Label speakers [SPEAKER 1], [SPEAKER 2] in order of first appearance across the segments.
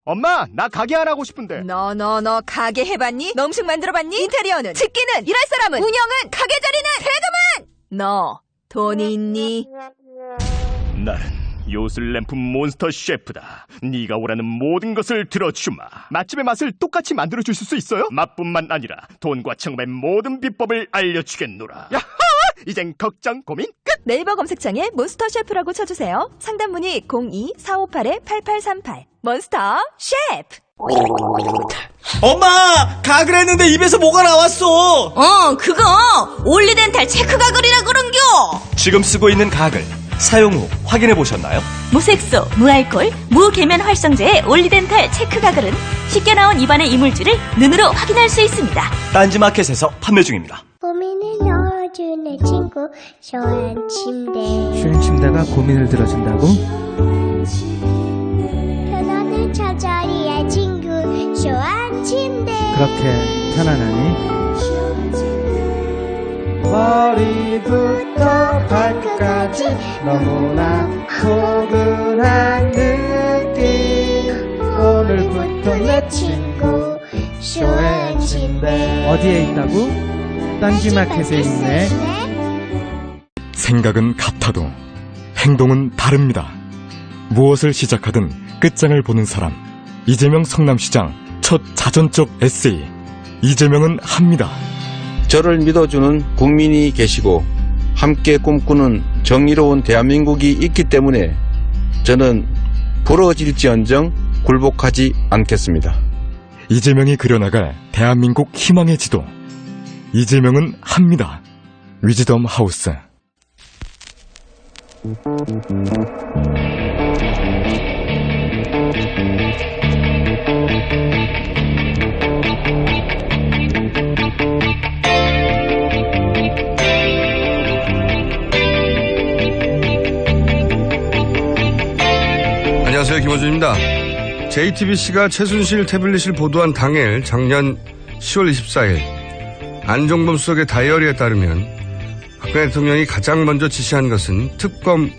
[SPEAKER 1] 엄마, 나 가게 안 하고 싶은데.
[SPEAKER 2] 너 가게 해봤니? 너 음식 만들어봤니? 인테리어는? 집기는? 일할 사람은? 운영은? 가게 자리는? 세금은? 너 돈이 있니?
[SPEAKER 1] 나는 요술램프 몬스터 셰프다. 네가 오라는 모든 것을 들어주마. 맛집의 맛을 똑같이 만들어주실 수 있어요? 맛뿐만 아니라 돈과 청음의 모든 비법을 알려주겠노라. 야하! 이젠 걱정 고민 끝!
[SPEAKER 2] 네이버 검색창에 몬스터 셰프라고 쳐주세요. 상담 문의 02-4558-8838 몬스터 셰프.
[SPEAKER 3] 엄마! 가글 했는데 입에서 뭐가 나왔어!
[SPEAKER 4] 그거 올리덴탈 체크 가글이라 그런겨.
[SPEAKER 3] 지금 쓰고 있는 가글 사용 후 확인해 보셨나요?
[SPEAKER 4] 무색소, 무알콜, 무계면 활성제의 올리덴탈 체크 가글은 쉽게 나온 입안의 이물질을 눈으로 확인할 수 있습니다.
[SPEAKER 3] 딴지마켓에서 판매 중입니다.
[SPEAKER 5] 고민을 넣어주는 친구 쇼한 침대.
[SPEAKER 6] 쇼한 침대가 고민을 들어준다고?
[SPEAKER 5] 편안한 저자리의 친구 쇼한 침대.
[SPEAKER 6] 그렇게 편안하니? 머리부터 발끝까지 너무나 포근한 느낌. 오늘부터 내 친구 쇼한 침대. 어디에 있다고? 딴지마켓에 있네.
[SPEAKER 7] 생각은 같아도 행동은 다릅니다. 무엇을 시작하든 끝장을 보는 사람. 이재명 성남시장 첫 자전적 에세이. 이재명은 합니다.
[SPEAKER 8] 저를 믿어주는 국민이 계시고 함께 꿈꾸는 정의로운 대한민국이 있기 때문에 저는 부러질지언정 굴복하지 않겠습니다.
[SPEAKER 7] 이재명이 그려나갈 대한민국 희망의 지도. 이재명은 합니다. 위즈덤 하우스.
[SPEAKER 9] 안녕하세요, 김호준입니다. JTBC가 최순실 태블릿을 보도한 당일 작년 10월 24일 안종범 수석의 다이어리에 따르면 박근혜 대통령이 가장 먼저 지시한 것은 특검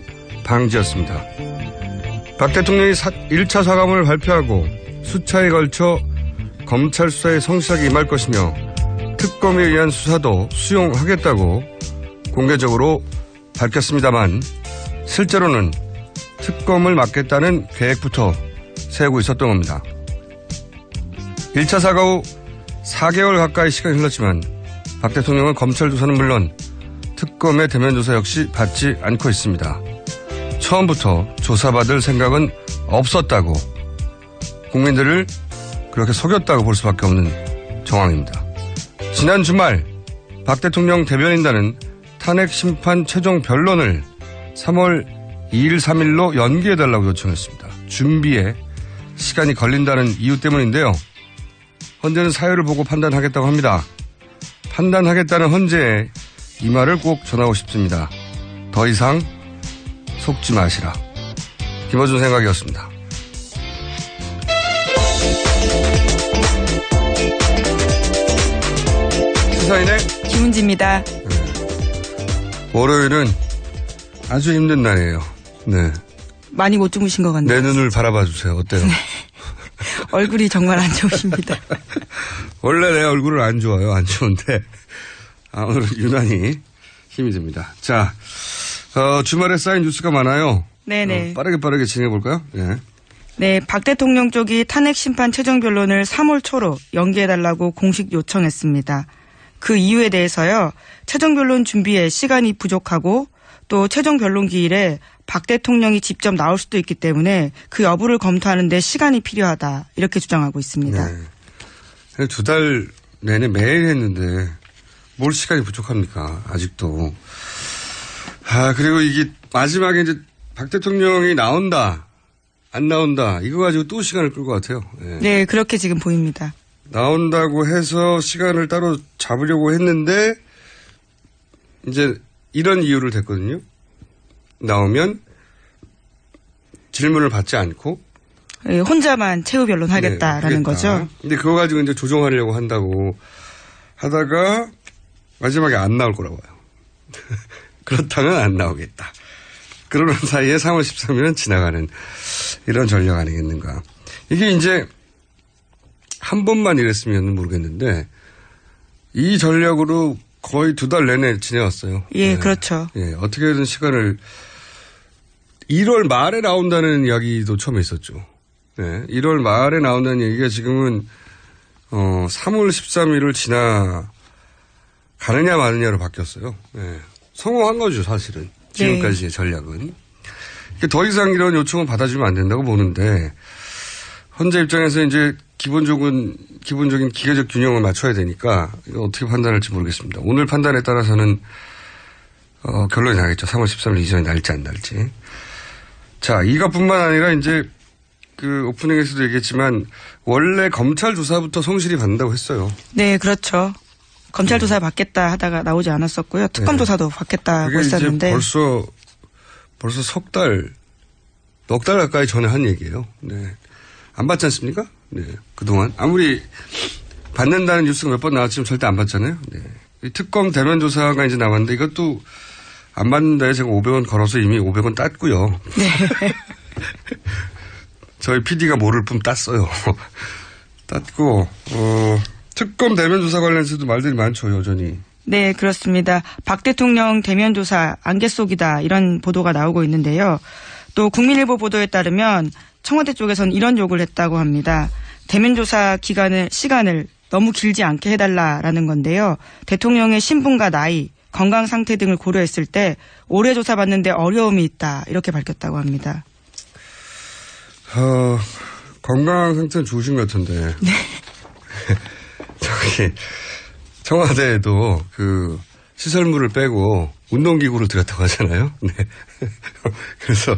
[SPEAKER 9] 방지였습니다. 박 대통령이 1차 사과문을 발표하고 수차에 걸쳐 검찰 수사에 성실하게 임할 것이며 특검에 의한 수사도 수용하겠다고 공개적으로 밝혔습니다만 실제로는 특검을 맡겠다는 계획부터 세우고 있었던 겁니다. 1차 사과 후 4개월 가까이 시간이 흘렀지만 박 대통령은 검찰 조사는 물론 특검의 대면 조사 역시 받지 않고 있습니다. 처음부터 조사받을 생각은 없었다고, 국민들을 그렇게 속였다고 볼 수밖에 없는 정황입니다. 지난 주말 박 대통령 대변인단은 탄핵 심판 최종 변론을 3월 2일, 3일로 연기해달라고 요청했습니다. 준비에 시간이 걸린다는 이유 때문인데요. 헌재는 사유를 보고 판단하겠다고 합니다. 판단하겠다는 헌재에 이 말을 꼭 전하고 싶습니다. 더 이상 속지 마시라. 김어준 생각이었습니다. 시사인의
[SPEAKER 10] 김은지입니다.
[SPEAKER 9] 월요일은 아주 힘든 날이에요. 네.
[SPEAKER 10] 많이 못 주무신 것 같네요.
[SPEAKER 9] 내 눈을 바라봐 주세요. 어때요?
[SPEAKER 10] 네. 얼굴이 정말 안 좋으십니다.
[SPEAKER 9] 원래 내 얼굴은 안 좋아요. 안 좋은데 오늘은 유난히 힘이 듭니다. 자, 주말에 쌓인 뉴스가 많아요.
[SPEAKER 10] 네네.
[SPEAKER 9] 빠르게 진행해 볼까요? 네.
[SPEAKER 10] 네, 박 대통령 쪽이 탄핵 심판 최종 변론을 3월 초로 연기해달라고 공식 요청했습니다. 그 이유에 대해서요, 최종 변론 준비에 시간이 부족하고 또 최종 변론 기일에 박 대통령이 직접 나올 수도 있기 때문에 그 여부를 검토하는 데 시간이 필요하다, 이렇게 주장하고 있습니다.
[SPEAKER 9] 네. 2달 내내 매일 했는데 뭘 시간이 부족합니까? 아직도. 그리고 이게 마지막에 이제 박 대통령이 나온다, 안 나온다, 이거 가지고 또 시간을 끌 것 같아요. 네.
[SPEAKER 10] 네, 그렇게 지금 보입니다.
[SPEAKER 9] 나온다고 해서 시간을 따로 잡으려고 했는데 이제 이런 이유를 댔거든요. 나오면 질문을 받지 않고
[SPEAKER 10] 혼자만 최후 변론 하겠다라는 거죠.
[SPEAKER 9] 근데 그거 가지고 이제 조정하려고 한다고 하다가 마지막에 안 나올 거라고 해요. 그렇다면 안 나오겠다. 그러는 사이에 3월 13일은 지나가는 이런 전략 아니겠는가. 이게 이제 한 번만 이랬으면 모르겠는데 이 전략으로 거의 2달 내내 지내왔어요.
[SPEAKER 10] 예,
[SPEAKER 9] 네.
[SPEAKER 10] 그렇죠.
[SPEAKER 9] 예, 어떻게든 시간을 1월 말에 나온다는 이야기도 처음에 있었죠. 네, 1월 말에 나온다는 얘기가 지금은 3월 13일을 지나가느냐 마느냐로 바뀌었어요. 네, 성공한 거죠, 사실은. 지금까지의 전략은. 더 이상 이런 요청은 받아주면 안 된다고 보는데 헌재 입장에서 이제 기본적인 기계적 균형을 맞춰야 되니까 이거 어떻게 판단할지 모르겠습니다. 오늘 판단에 따라서는 결론이 나겠죠. 3월 13일 이전에 날지 안 날지. 자, 이것뿐만 아니라 이제 그 오프닝에서도 얘기했지만 원래 검찰 조사부터 성실히 받는다고 했어요.
[SPEAKER 10] 네, 그렇죠. 검찰 조사 받겠다 하다가 나오지 않았었고요. 특검 조사도 받겠다고
[SPEAKER 9] 그게
[SPEAKER 10] 했었는데.
[SPEAKER 9] 이제 벌써 넉 달 가까이 전에 한 얘기예요. 네. 안 받지 않습니까? 네. 그동안. 아무리 받는다는 뉴스가 몇 번 나왔지만 절대 안 받잖아요. 네. 이 특검 대면 조사가 이제 나왔는데 이것도 안 받는다에 제가 500원 걸어서 이미 500원 땄고요.
[SPEAKER 10] 네.
[SPEAKER 9] 저희 PD가 모를 뿐 땄어요. 땄고, 특검 대면 조사 관련해서도 말들이 많죠, 여전히.
[SPEAKER 10] 네, 그렇습니다. 박 대통령 대면 조사 안개 속이다 이런 보도가 나오고 있는데요. 또 국민일보 보도에 따르면 청와대 쪽에서는 이런 요구를 했다고 합니다. 대면 조사 시간을 너무 길지 않게 해달라라는 건데요. 대통령의 신분과 나이, 건강 상태 등을 고려했을 때 오래 조사받는데 어려움이 있다 이렇게 밝혔다고 합니다.
[SPEAKER 9] 건강 상태는 좋으신 것 같은데.
[SPEAKER 10] 네.
[SPEAKER 9] 저기 청와대에도 그 시설물을 빼고 운동기구를 들였다고 하잖아요. 네. 그래서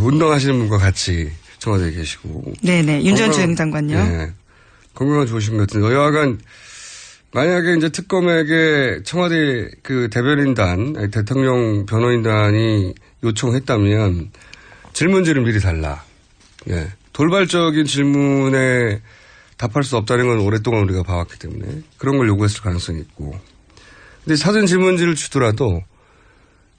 [SPEAKER 9] 운동하시는 분과 같이 청와대에 계시고.
[SPEAKER 10] 네네. 윤전추 행장관요.
[SPEAKER 9] 네. 건강은 좋으신 것 같은데 여하간 만약에 이제 특검에게 청와대 그 대변인단, 대통령 변호인단이 요청했다면 질문지를 미리 달라. 예. 돌발적인 질문에 답할 수 없다는 건 오랫동안 우리가 봐왔기 때문에 그런 걸 요구했을 가능성이 있고. 근데 사전 질문지를 주더라도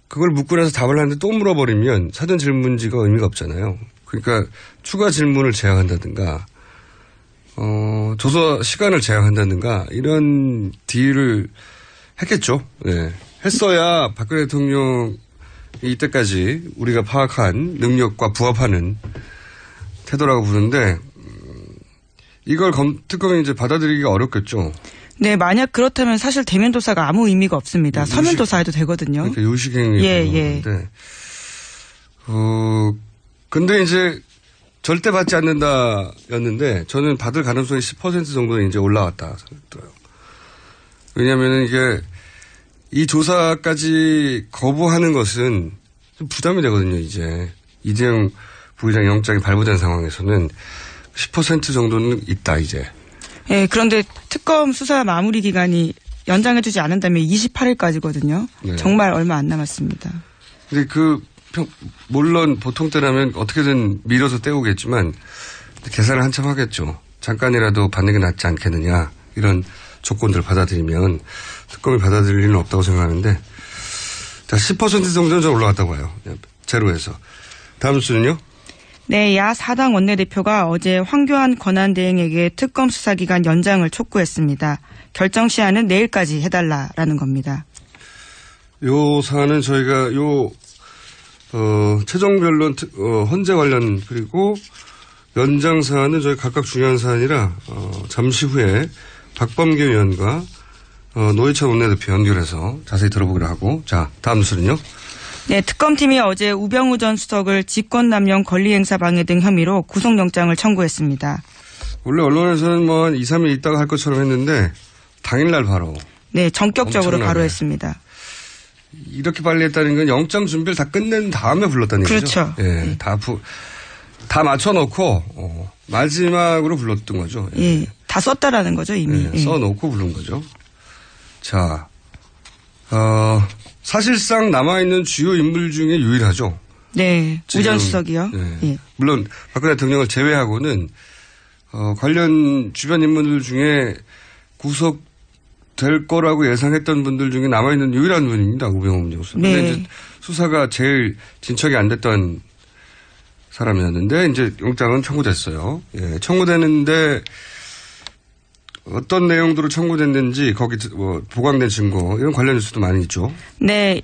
[SPEAKER 9] 그걸 묻고 나서 답을 하는데 또 물어버리면 사전 질문지가 의미가 없잖아요. 그러니까 추가 질문을 제한한다든가 조사 시간을 제한한다든가 이런 딜을 했겠죠. 네. 했어야 박근혜 대통령이 이때까지 우리가 파악한 능력과 부합하는 태도라고 부르는데 이걸 특검이 이제 받아들이기가 어렵겠죠.
[SPEAKER 10] 네, 만약 그렇다면 사실 대면 조사가 아무 의미가 없습니다. 서면 조사해도 되거든요.
[SPEAKER 9] 그러니까 요식행위.
[SPEAKER 10] 예.
[SPEAKER 9] 근데 이제 절대 받지 않는다였는데 저는 받을 가능성이 10% 정도는 이제 올라왔다 생각들어요. 왜냐하면 이게 이 조사까지 거부하는 것은 좀 부담이 되거든요. 이제 이재용 부회장 영장이 발부된 상황에서는 10% 정도는 있다 이제.
[SPEAKER 10] 예, 그런데 특검 수사 마무리 기간이 연장해주지 않는다면 28일까지거든요.
[SPEAKER 9] 네.
[SPEAKER 10] 정말 얼마 안 남았습니다.
[SPEAKER 9] 근데 물론 보통 때라면 어떻게든 밀어서 때우겠지만 계산을 한참 하겠죠. 잠깐이라도 받는 게 낫지 않겠느냐 이런 조건들을 받아들이면 특검이 받아들일 일은 없다고 생각하는데 자 10% 정도는 좀 올라갔다고 봐요. 제로에서. 다음 수는요?
[SPEAKER 10] 네, 야 4당 원내대표가 어제 황교안 권한대행에게 특검 수사기간 연장을 촉구했습니다. 결정 시한은 내일까지 해달라라는 겁니다.
[SPEAKER 9] 요 사안은 저희가 최종 변론 헌재 관련 그리고 연장 사안은 저희 각각 중요한 사안이라 잠시 후에 박범계 의원과 노회찬 원내대표 연결해서 자세히 들어보기로 하고 자 다음 뉴스는요.
[SPEAKER 10] 네, 특검팀이 어제 우병우 전 수석을 직권남용 권리행사 방해 등 혐의로 구속영장을 청구했습니다.
[SPEAKER 9] 원래 언론에서는 뭐 한 2, 3일 있다가 할 것처럼 했는데 당일날 바로.
[SPEAKER 10] 네, 전격적으로
[SPEAKER 9] 엄청나네.
[SPEAKER 10] 바로 했습니다.
[SPEAKER 9] 이렇게 빨리 했다는 건 영장 준비를 다 끝낸 다음에 불렀다는 얘기죠.
[SPEAKER 10] 그렇죠.
[SPEAKER 9] 예,
[SPEAKER 10] 네.
[SPEAKER 9] 다 맞춰놓고 마지막으로 불렀던 거죠.
[SPEAKER 10] 예, 다 썼다라는 거죠 이미.
[SPEAKER 9] 예, 써놓고 부른 거죠. 자, 사실상 남아있는 주요 인물 중에 유일하죠.
[SPEAKER 10] 네, 우전 수석이요.
[SPEAKER 9] 네.
[SPEAKER 10] 예.
[SPEAKER 9] 물론 박근혜 대통령을 제외하고는 관련 주변 인물들 중에 구속될 거라고 예상했던 분들 중에 남아있는 유일한 분입니다. 우병우 교수.
[SPEAKER 10] 네.
[SPEAKER 9] 근데 이제 수사가 제일 진척이 안 됐던 사람이었는데 이제 영장은 청구됐어요. 예, 청구됐는데 어떤 내용들로 청구됐는지 거기 뭐 보강된 증거 이런 관련 뉴스도 많이 있죠.
[SPEAKER 10] 네,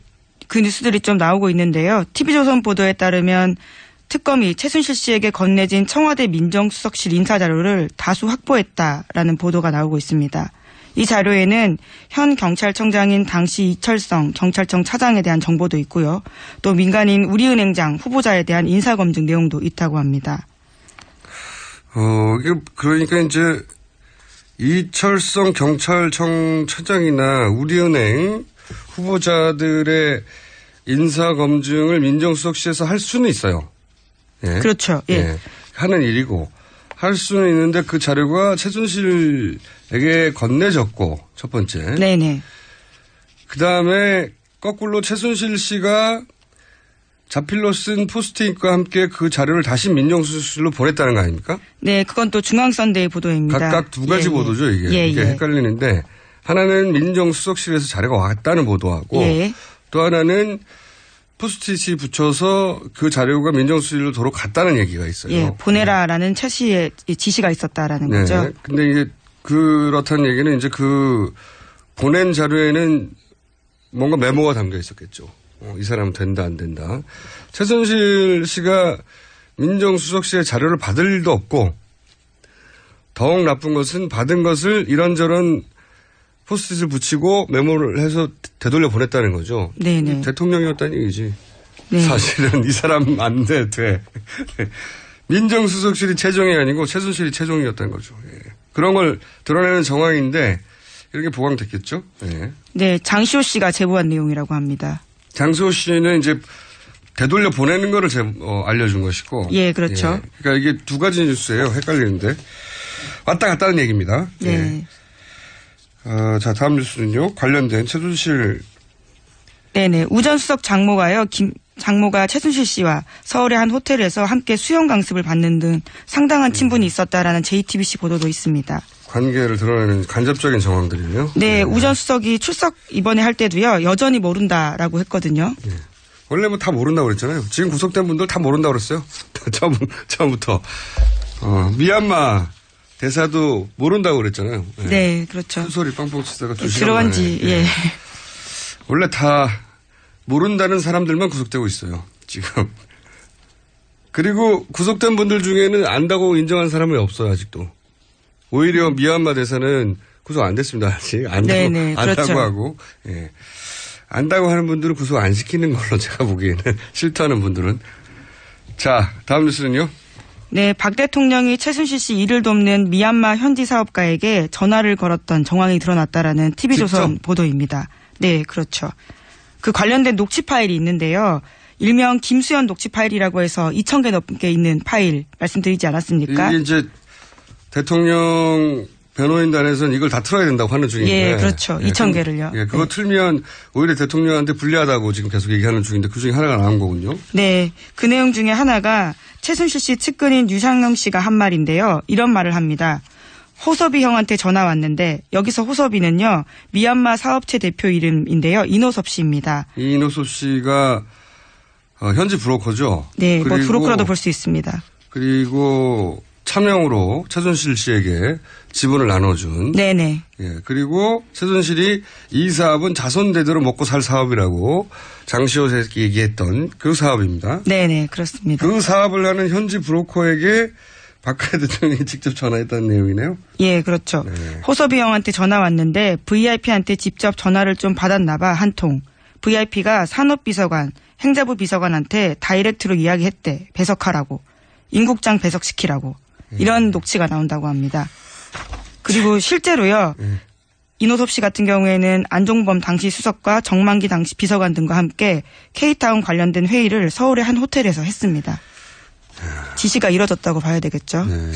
[SPEAKER 10] 그 뉴스들이 좀 나오고 있는데요. TV조선 보도에 따르면 특검이 최순실 씨에게 건네진 청와대 민정수석실 인사자료를 다수 확보했다라는 보도가 나오고 있습니다. 이 자료에는 현 경찰청장인 당시 이철성 경찰청 차장에 대한 정보도 있고요. 또 민간인 우리은행장 후보자에 대한 인사검증 내용도 있다고 합니다.
[SPEAKER 9] 그러니까 이제 이철성 경찰청 차장이나 우리은행 후보자들의 인사검증을 민정수석실에서 할 수는 있어요. 예.
[SPEAKER 10] 그렇죠. 예.
[SPEAKER 9] 예. 하는 일이고 할 수는 있는데 그 자료가 최순실에게 건네졌고 첫 번째.
[SPEAKER 10] 네네.
[SPEAKER 9] 그다음에 거꾸로 최순실 씨가 자필로 쓴 포스트잇과 함께 그 자료를 다시 민정수석실로 보냈다는 거 아닙니까?
[SPEAKER 10] 네, 그건 또 중앙선대의 보도입니다.
[SPEAKER 9] 각각 두 가지 보도죠, 이게. 이게 헷갈리는데 하나는 민정수석실에서 자료가 왔다는 보도하고 또 하나는 포스트잇이 붙여서 그 자료가 민정수석실로 도로 갔다는 얘기가 있어요.
[SPEAKER 10] 예, 보내라라는 최 씨의 지시가 있었다라는 거죠.
[SPEAKER 9] 근데 이게 그렇다는 얘기는 이제 그 보낸 자료에는 뭔가 메모가 담겨 있었겠죠. 이 사람은 된다 안 된다. 최순실 씨가 민정수석실의 자료를 받을 일도 없고 더욱 나쁜 것은 받은 것을 이런저런 포스트잇을 붙이고 메모를 해서 되돌려 보냈다는 거죠.
[SPEAKER 10] 네네.
[SPEAKER 9] 대통령이었다는 얘기지.
[SPEAKER 10] 네.
[SPEAKER 9] 사실은 이 사람 안 돼. 민정수석실이 최종이 아니고 최순실이 최종이었다는 거죠. 예. 그런 걸 드러내는 정황인데 이렇게 보강됐겠죠. 예.
[SPEAKER 10] 네, 장시호 씨가 제보한 내용이라고 합니다.
[SPEAKER 9] 장시호 씨는 이제 되돌려 보내는 거를 알려준 것이고.
[SPEAKER 10] 예, 그렇죠.
[SPEAKER 9] 예. 그러니까 이게 두 가지 뉴스예요. 헷갈리는데. 왔다 갔다는 얘기입니다.
[SPEAKER 10] 네.
[SPEAKER 9] 예. 자, 다음 뉴스는요. 관련된 최순실.
[SPEAKER 10] 네네. 우전수석 장모가요. 장모가 최순실 씨와 서울의 한 호텔에서 함께 수영 강습을 받는 등 상당한 친분이 있었다라는 JTBC 보도도 있습니다.
[SPEAKER 9] 관계를 드러내는 간접적인 정황들이네요.
[SPEAKER 10] 네, 우전수석이 출석 이번에 할 때도요. 여전히 모른다라고 했거든요.
[SPEAKER 9] 네. 원래 뭐 다 모른다고 그랬잖아요. 지금 구속된 분들 다 모른다고 그랬어요. 처음부터. 미얀마 대사도 모른다고 그랬잖아요. 네,
[SPEAKER 10] 네 그렇죠.
[SPEAKER 9] 소리 빵빵 치다가 2시간
[SPEAKER 10] 들어간
[SPEAKER 9] 만에.
[SPEAKER 10] 지,
[SPEAKER 9] 예. 원래 다 모른다는 사람들만 구속되고 있어요. 지금. 그리고 구속된 분들 중에는 안다고 인정한 사람이 없어요. 아직도. 오히려 미얀마 대사는 구속 안 됐습니다. 아직. 안다고
[SPEAKER 10] 그렇죠.
[SPEAKER 9] 하고. 예. 안다고 하는 분들은 구속 안 시키는 걸로 제가 보기에는 싫다는 분들은. 자, 다음 뉴스는요.
[SPEAKER 10] 네, 박 대통령이 최순실 씨 일을 돕는 미얀마 현지 사업가에게 전화를 걸었던 정황이 드러났다라는 TV조선 보도입니다. 네, 그렇죠. 그 관련된 녹취 파일이 있는데요. 일명 김수현 녹취 파일이라고 해서 2,000개 넘게 있는 파일 말씀드리지 않았습니까?
[SPEAKER 9] 이게 이제 대통령 변호인단에서는 이걸 다 틀어야 된다고 하는 중인데.
[SPEAKER 10] 예, 그렇죠. 2,000개를요.
[SPEAKER 9] 예, 그거 틀면 오히려 대통령한테 불리하다고 지금 계속 얘기하는 중인데 그 중에 하나가 나온 거군요.
[SPEAKER 10] 네. 그 내용 중에 하나가 최순실 씨 측근인 유상영 씨가 한 말인데요. 이런 말을 합니다. 호섭이 형한테 전화 왔는데 여기서 호섭이는요. 미얀마 사업체 대표 이름인데요. 이노섭 씨입니다.
[SPEAKER 9] 이노섭 씨가 현지 브로커죠.
[SPEAKER 10] 네. 뭐 브로커라도 볼 수 있습니다.
[SPEAKER 9] 그리고 차명으로 최순실 씨에게 지분을 나눠준.
[SPEAKER 10] 네네.
[SPEAKER 9] 예. 그리고 최순실이 이 사업은 자손 대대로 먹고 살 사업이라고 장시호에서 얘기했던 그 사업입니다.
[SPEAKER 10] 네네. 그렇습니다.
[SPEAKER 9] 그 사업을 하는 현지 브로커에게 박근혜 대통령이 직접 전화했다는 내용이네요.
[SPEAKER 10] 예, 그렇죠. 네. 호섭이 형한테 전화 왔는데 VIP한테 직접 전화를 좀 받았나 봐, 한 통. VIP가 산업비서관, 행자부 비서관한테 다이렉트로 이야기했대. 배석하라고. 임국장 배석시키라고. 이런 녹취가 나온다고 합니다. 그리고 실제로요. 이노섭 씨 같은 경우에는 안종범 당시 수석과 정만기 당시 비서관 등과 함께 K타운 관련된 회의를 서울의 한 호텔에서 했습니다. 지시가 이뤄졌다고 봐야 되겠죠.
[SPEAKER 9] 네.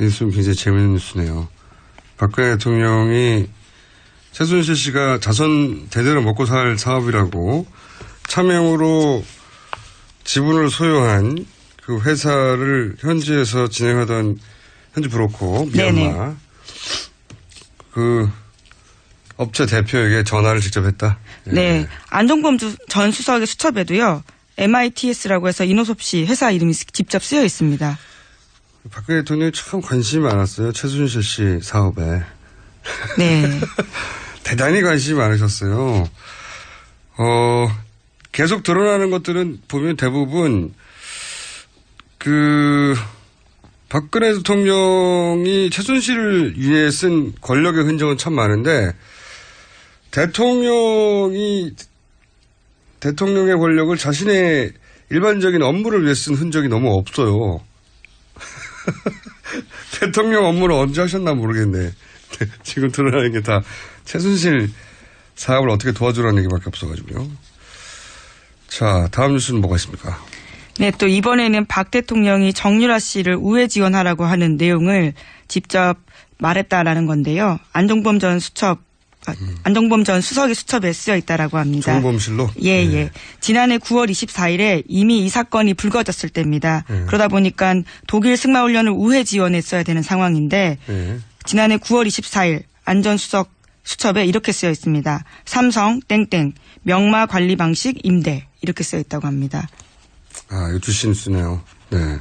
[SPEAKER 9] 이 뉴스는 굉장히 재미있는 뉴스네요. 박근혜 대통령이 최순실 씨가 자손 대대로 먹고 살 사업이라고 차명으로 지분을 소유한 그 회사를 현지에서 진행하던 현지 브로커 미얀마 그 업체 대표에게 전화를 직접 했다.
[SPEAKER 10] 네. 안종범 전 수석의 수첩에도요. MITS라고 해서 이노섭씨 회사 이름이 직접 쓰여 있습니다.
[SPEAKER 9] 박근혜 대통령이 참 관심이 많았어요. 최순실 씨 사업에.
[SPEAKER 10] 네.
[SPEAKER 9] 대단히 관심이 많으셨어요. 계속 드러나는 것들은 보면 대부분 박근혜 대통령이 최순실을 위해 쓴 권력의 흔적은 참 많은데 대통령의 권력을 자신의 일반적인 업무를 위해 쓴 흔적이 너무 없어요. 대통령 업무를 언제 하셨나 모르겠네. 지금 드러나는 게 다 최순실 사업을 어떻게 도와주라는 얘기밖에 없어가지고요. 자, 다음 뉴스는 뭐가 있습니까?
[SPEAKER 10] 네, 또 이번에는 박 대통령이 정유라 씨를 우회 지원하라고 하는 내용을 직접 말했다라는 건데요. 안종범 전 수석의 수첩에 쓰여 있다라고 합니다.
[SPEAKER 9] 정범실로?
[SPEAKER 10] 예, 예. 지난해 9월 24일에 이미 이 사건이 불거졌을 때입니다. 그러다 보니까 독일 승마훈련을 우회 지원했어야 되는 상황인데 지난해 9월 24일 안 전 수석 수첩에 이렇게 쓰여 있습니다. 삼성 땡땡 명마 관리 방식 임대 이렇게 쓰여 있다고 합니다.
[SPEAKER 9] 아, 이거 주신 뉴스네요. 네.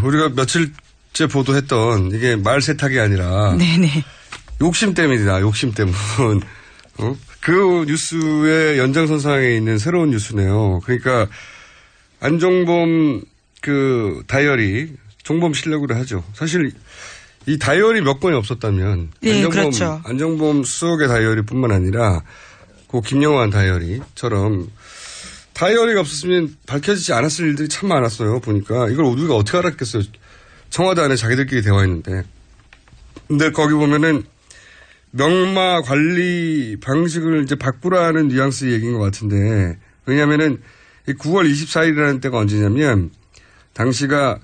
[SPEAKER 9] 우리가 며칠째 보도했던 이게 말 세탁이 아니라
[SPEAKER 10] 네네.
[SPEAKER 9] 욕심 때문이다. 욕심 때문. 그 뉴스의 연장선상에 있는 새로운 뉴스네요. 그러니까 안종범 다이어리 종범실력으로 하죠. 사실 이 다이어리 몇 건이 없었다면
[SPEAKER 10] 네, 그렇죠.
[SPEAKER 9] 안종범 수석의 다이어리뿐만 아니라 그 김영환 다이어리처럼 다이어리가 없었으면 밝혀지지 않았을 일들이 참 많았어요. 보니까 이걸 우리가 어떻게 알았겠어요. 청와대 안에 자기들끼리 대화했는데. 근데 거기 보면은 명마 관리 방식을 이제 바꾸라는 뉘앙스 얘기인 것 같은데 왜냐면은 9월 24일이라는 때가 언제냐면 당시가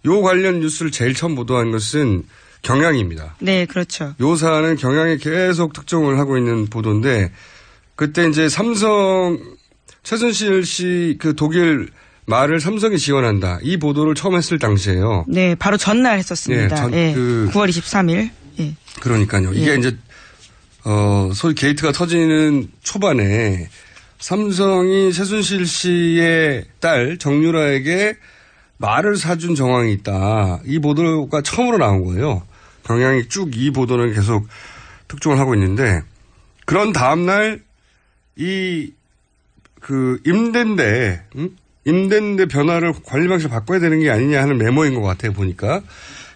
[SPEAKER 9] 요 관련 뉴스를 제일 처음 보도한 것은 경향입니다.
[SPEAKER 10] 네, 그렇죠.
[SPEAKER 9] 요 사안은 경향이 계속 특종을 하고 있는 보도인데 그때 이제 최순실 씨 독일 말을 삼성이 지원한다. 이 보도를 처음 했을 당시에요.
[SPEAKER 10] 네, 바로 전날 했었습니다. 네, 9월 23일. 예.
[SPEAKER 9] 그러니까요. 이게 이제 소위 게이트가 터지는 초반에 삼성이 최순실 씨의 딸 정유라에게 말을 사준 정황이 있다. 이 보도가 처음으로 나온 거예요. 경향이 쭉 이 보도는 계속 특종을 하고 있는데 그런 다음날 임대인데 변화를 관리 방식을 바꿔야 되는 게 아니냐 하는 메모인 것 같아요. 보니까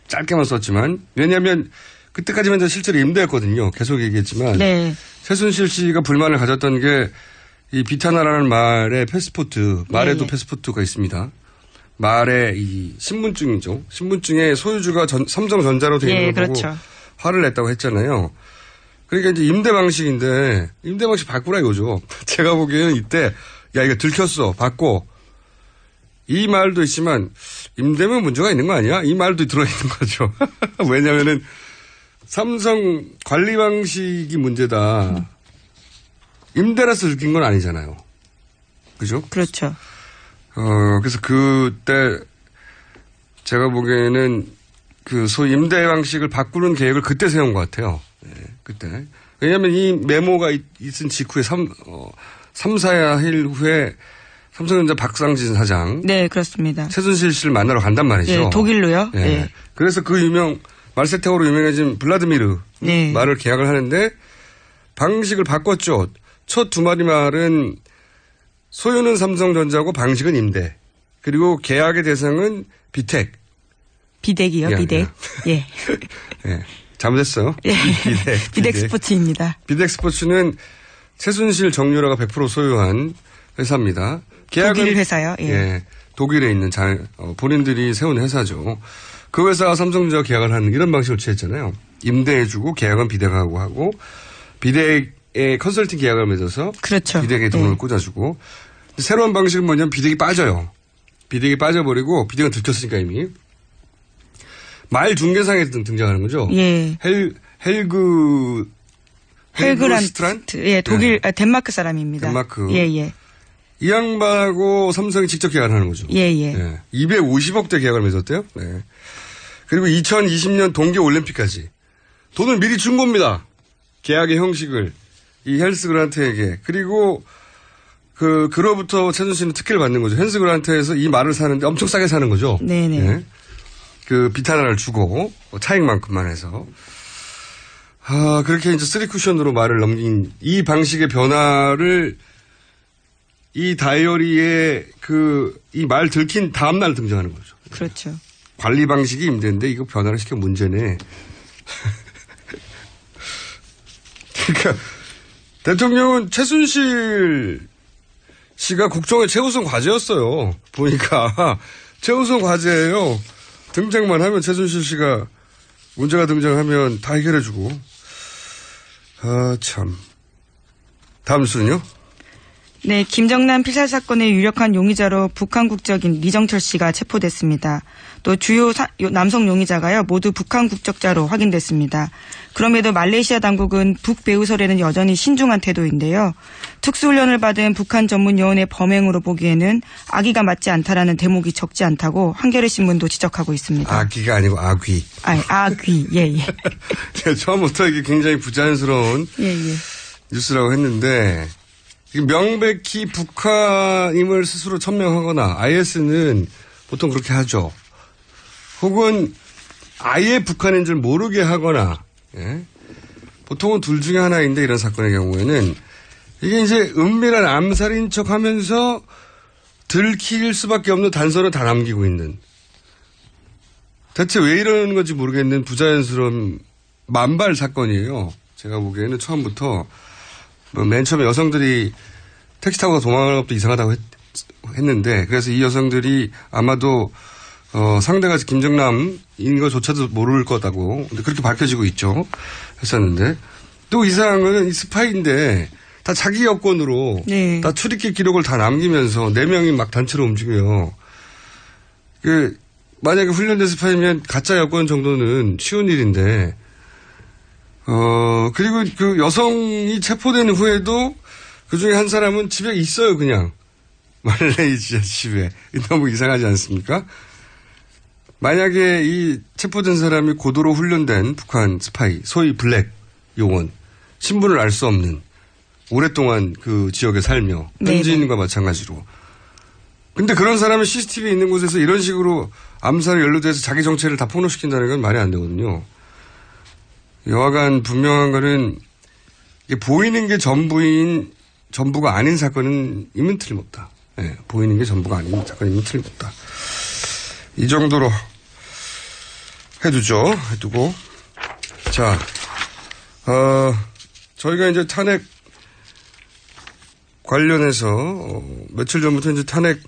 [SPEAKER 9] 짧게만 썼지만 왜냐하면 그때까지만 실제로 임대였거든요. 계속 얘기했지만
[SPEAKER 10] 네.
[SPEAKER 9] 최순실 씨가 불만을 가졌던 게 이 비타나라는 말의 패스포트, 말에도
[SPEAKER 10] 네.
[SPEAKER 9] 패스포트가 있습니다. 말의 이 신분증이죠. 신분증에 소유주가 삼성전자로 되어 있는
[SPEAKER 10] 네,
[SPEAKER 9] 걸 보고
[SPEAKER 10] 그렇죠.
[SPEAKER 9] 화를 냈다고 했잖아요. 그러니까 이제 임대 방식인데 임대 방식 바꾸라 이거죠. 제가 보기에는 이때 야 이거 들켰어 바꿔. 이 말도 있지만 임대면 문제가 있는 거 아니야? 이 말도 들어있는 거죠. 왜냐하면은 삼성 관리 방식이 문제다. 임대라서 들킨 건 아니잖아요. 그죠?
[SPEAKER 10] 그렇죠.
[SPEAKER 9] 그래서 그때 제가 보기에는 소위 임대 방식을 바꾸는 계획을 그때 세운 것 같아요. 네, 그때. 왜냐하면 이 메모가 있은 직후에 3-4일 후에 삼성전자 박상진 사장.
[SPEAKER 10] 네, 그렇습니다.
[SPEAKER 9] 최순실 씨를 만나러 간단 말이죠.
[SPEAKER 10] 네, 독일로요.
[SPEAKER 9] 네.
[SPEAKER 10] 네.
[SPEAKER 9] 그래서 말세탁으로 유명해진 블라드미르
[SPEAKER 10] 네.
[SPEAKER 9] 말을 계약을 하는데 방식을 바꿨죠. 첫 두 마디 말은 소유는 삼성전자고 방식은 임대. 그리고 계약의 대상은 비텍.
[SPEAKER 10] 비덱이요, 비덱. 예.
[SPEAKER 9] 예. 잘못했어요.
[SPEAKER 10] 예. 비덱 스포츠입니다.
[SPEAKER 9] 비덱 스포츠는 최순실 정유라가 100% 소유한 회사입니다. 계약은
[SPEAKER 10] 독일 회사요. 예.
[SPEAKER 9] 예. 독일에 있는 본인들이 세운 회사죠. 그 회사가 삼성전자 계약을 하는 이런 방식을 취했잖아요. 임대해주고 계약은 비덱하고 하고 비덱의 컨설팅 계약을 맺어서
[SPEAKER 10] 그렇죠.
[SPEAKER 9] 비덱에 돈을 꽂아주고 새로운 방식은 뭐냐면 비덱이 빠져요. 비덱이 빠져버리고 비덱은 들켰으니까 이미 말 중개상에 등장하는 거죠.
[SPEAKER 10] 예. 헬그란트. 예, 독일
[SPEAKER 9] 네.
[SPEAKER 10] 덴마크 사람입니다.
[SPEAKER 9] 덴마크.
[SPEAKER 10] 예, 예.
[SPEAKER 9] 이 양반하고 삼성이 직접 계약을 하는 거죠.
[SPEAKER 10] 예, 예.
[SPEAKER 9] 네. 250억대 계약을 맺었대요. 네. 그리고 2020년 동계올림픽까지 돈을 미리 준 겁니다. 계약의 형식을 이 헬스그란트에게. 그리고 그로부터 최순실은 특혜를 받는 거죠. 헨스 그란트에서 이 말을 사는데 엄청 싸게 사는 거죠.
[SPEAKER 10] 네네.
[SPEAKER 9] 예. 그 비타나를 주고 차익만큼만 해서. 그렇게 이제 3쿠션으로 말을 넘긴 이 방식의 변화를 이 다이어리에 이 말 들킨 다음날 등장하는 거죠.
[SPEAKER 10] 그렇죠.
[SPEAKER 9] 관리 방식이 힘든데 이거 변화를 시켜 문제네. 그러니까 대통령은 최순실 씨가 국정의 최우선 과제였어요. 보니까 최우선 과제예요. 등장만 하면 최순실 씨가 문제가 등장하면 다 해결해주고. 참. 다음 순요?
[SPEAKER 10] 네, 김정남 피살 사건의 유력한 용의자로 북한 국적인 리정철 씨가 체포됐습니다. 또 주요 남성 용의자가요 모두 북한 국적자로 확인됐습니다. 그럼에도 말레이시아 당국은 북배우설에는 여전히 신중한 태도인데요. 특수훈련을 받은 북한 전문 요원의 범행으로 보기에는 악의가 맞지 않다라는 대목이 적지 않다고 한겨레 신문도 지적하고 있습니다.
[SPEAKER 9] 악의가 아니고 악의.
[SPEAKER 10] 악의. 예.
[SPEAKER 9] 제가 처음부터 이게 굉장히 부자연스러운
[SPEAKER 10] 예.
[SPEAKER 9] 뉴스라고 했는데 명백히 북한임을 스스로 천명하거나 IS는 보통 그렇게 하죠. 혹은 아예 북한인 줄 모르게 하거나 보통은 둘 중에 하나인데 이런 사건의 경우에는 이게 이제 은밀한 암살인 척하면서 들킬 수밖에 없는 단서를 다 남기고 있는 대체 왜 이러는 건지 모르겠는 부자연스러운 만발 사건이에요. 제가 보기에는 처음부터 맨 처음에 여성들이 택시 타고 도망가는 것도 이상하다고 했는데 그래서 이 여성들이 아마도 상대가 김정남인 것조차도 모를 거다고 근데 그렇게 밝혀지고 있죠. 했었는데 또 이상한 거는 이 스파이인데 다 자기 여권으로 다 출입기 기록을 다 남기면서 4명이 막 단체로 움직여요. 만약에 훈련된 스파이면 가짜 여권 정도는 쉬운 일인데 그리고 그 여성이 체포된 후에도 그 중에 한 사람은 집에 있어요, 그냥. 말레이시아 집에. 너무 이상하지 않습니까? 만약에 이 체포된 사람이 고도로 훈련된 북한 스파이, 소위 블랙 요원, 신분을 알 수 없는, 오랫동안 그 지역에 살며, 현지인과 마찬가지로. 근데 그런 사람이 CCTV 있는 곳에서 이런 식으로 암살에 연루돼서 자기 정체를 다 폭로시킨다는 건 말이 안 되거든요. 여하간 분명한 거는 보이는 게 전부가 아닌 사건은 이면 틀림없다. 네, 보이는 게 전부가 아닌 사건이면 틀림없다. 이 정도로 해두고. 자, 저희가 이제 탄핵 관련해서 며칠 전부터 이제 탄핵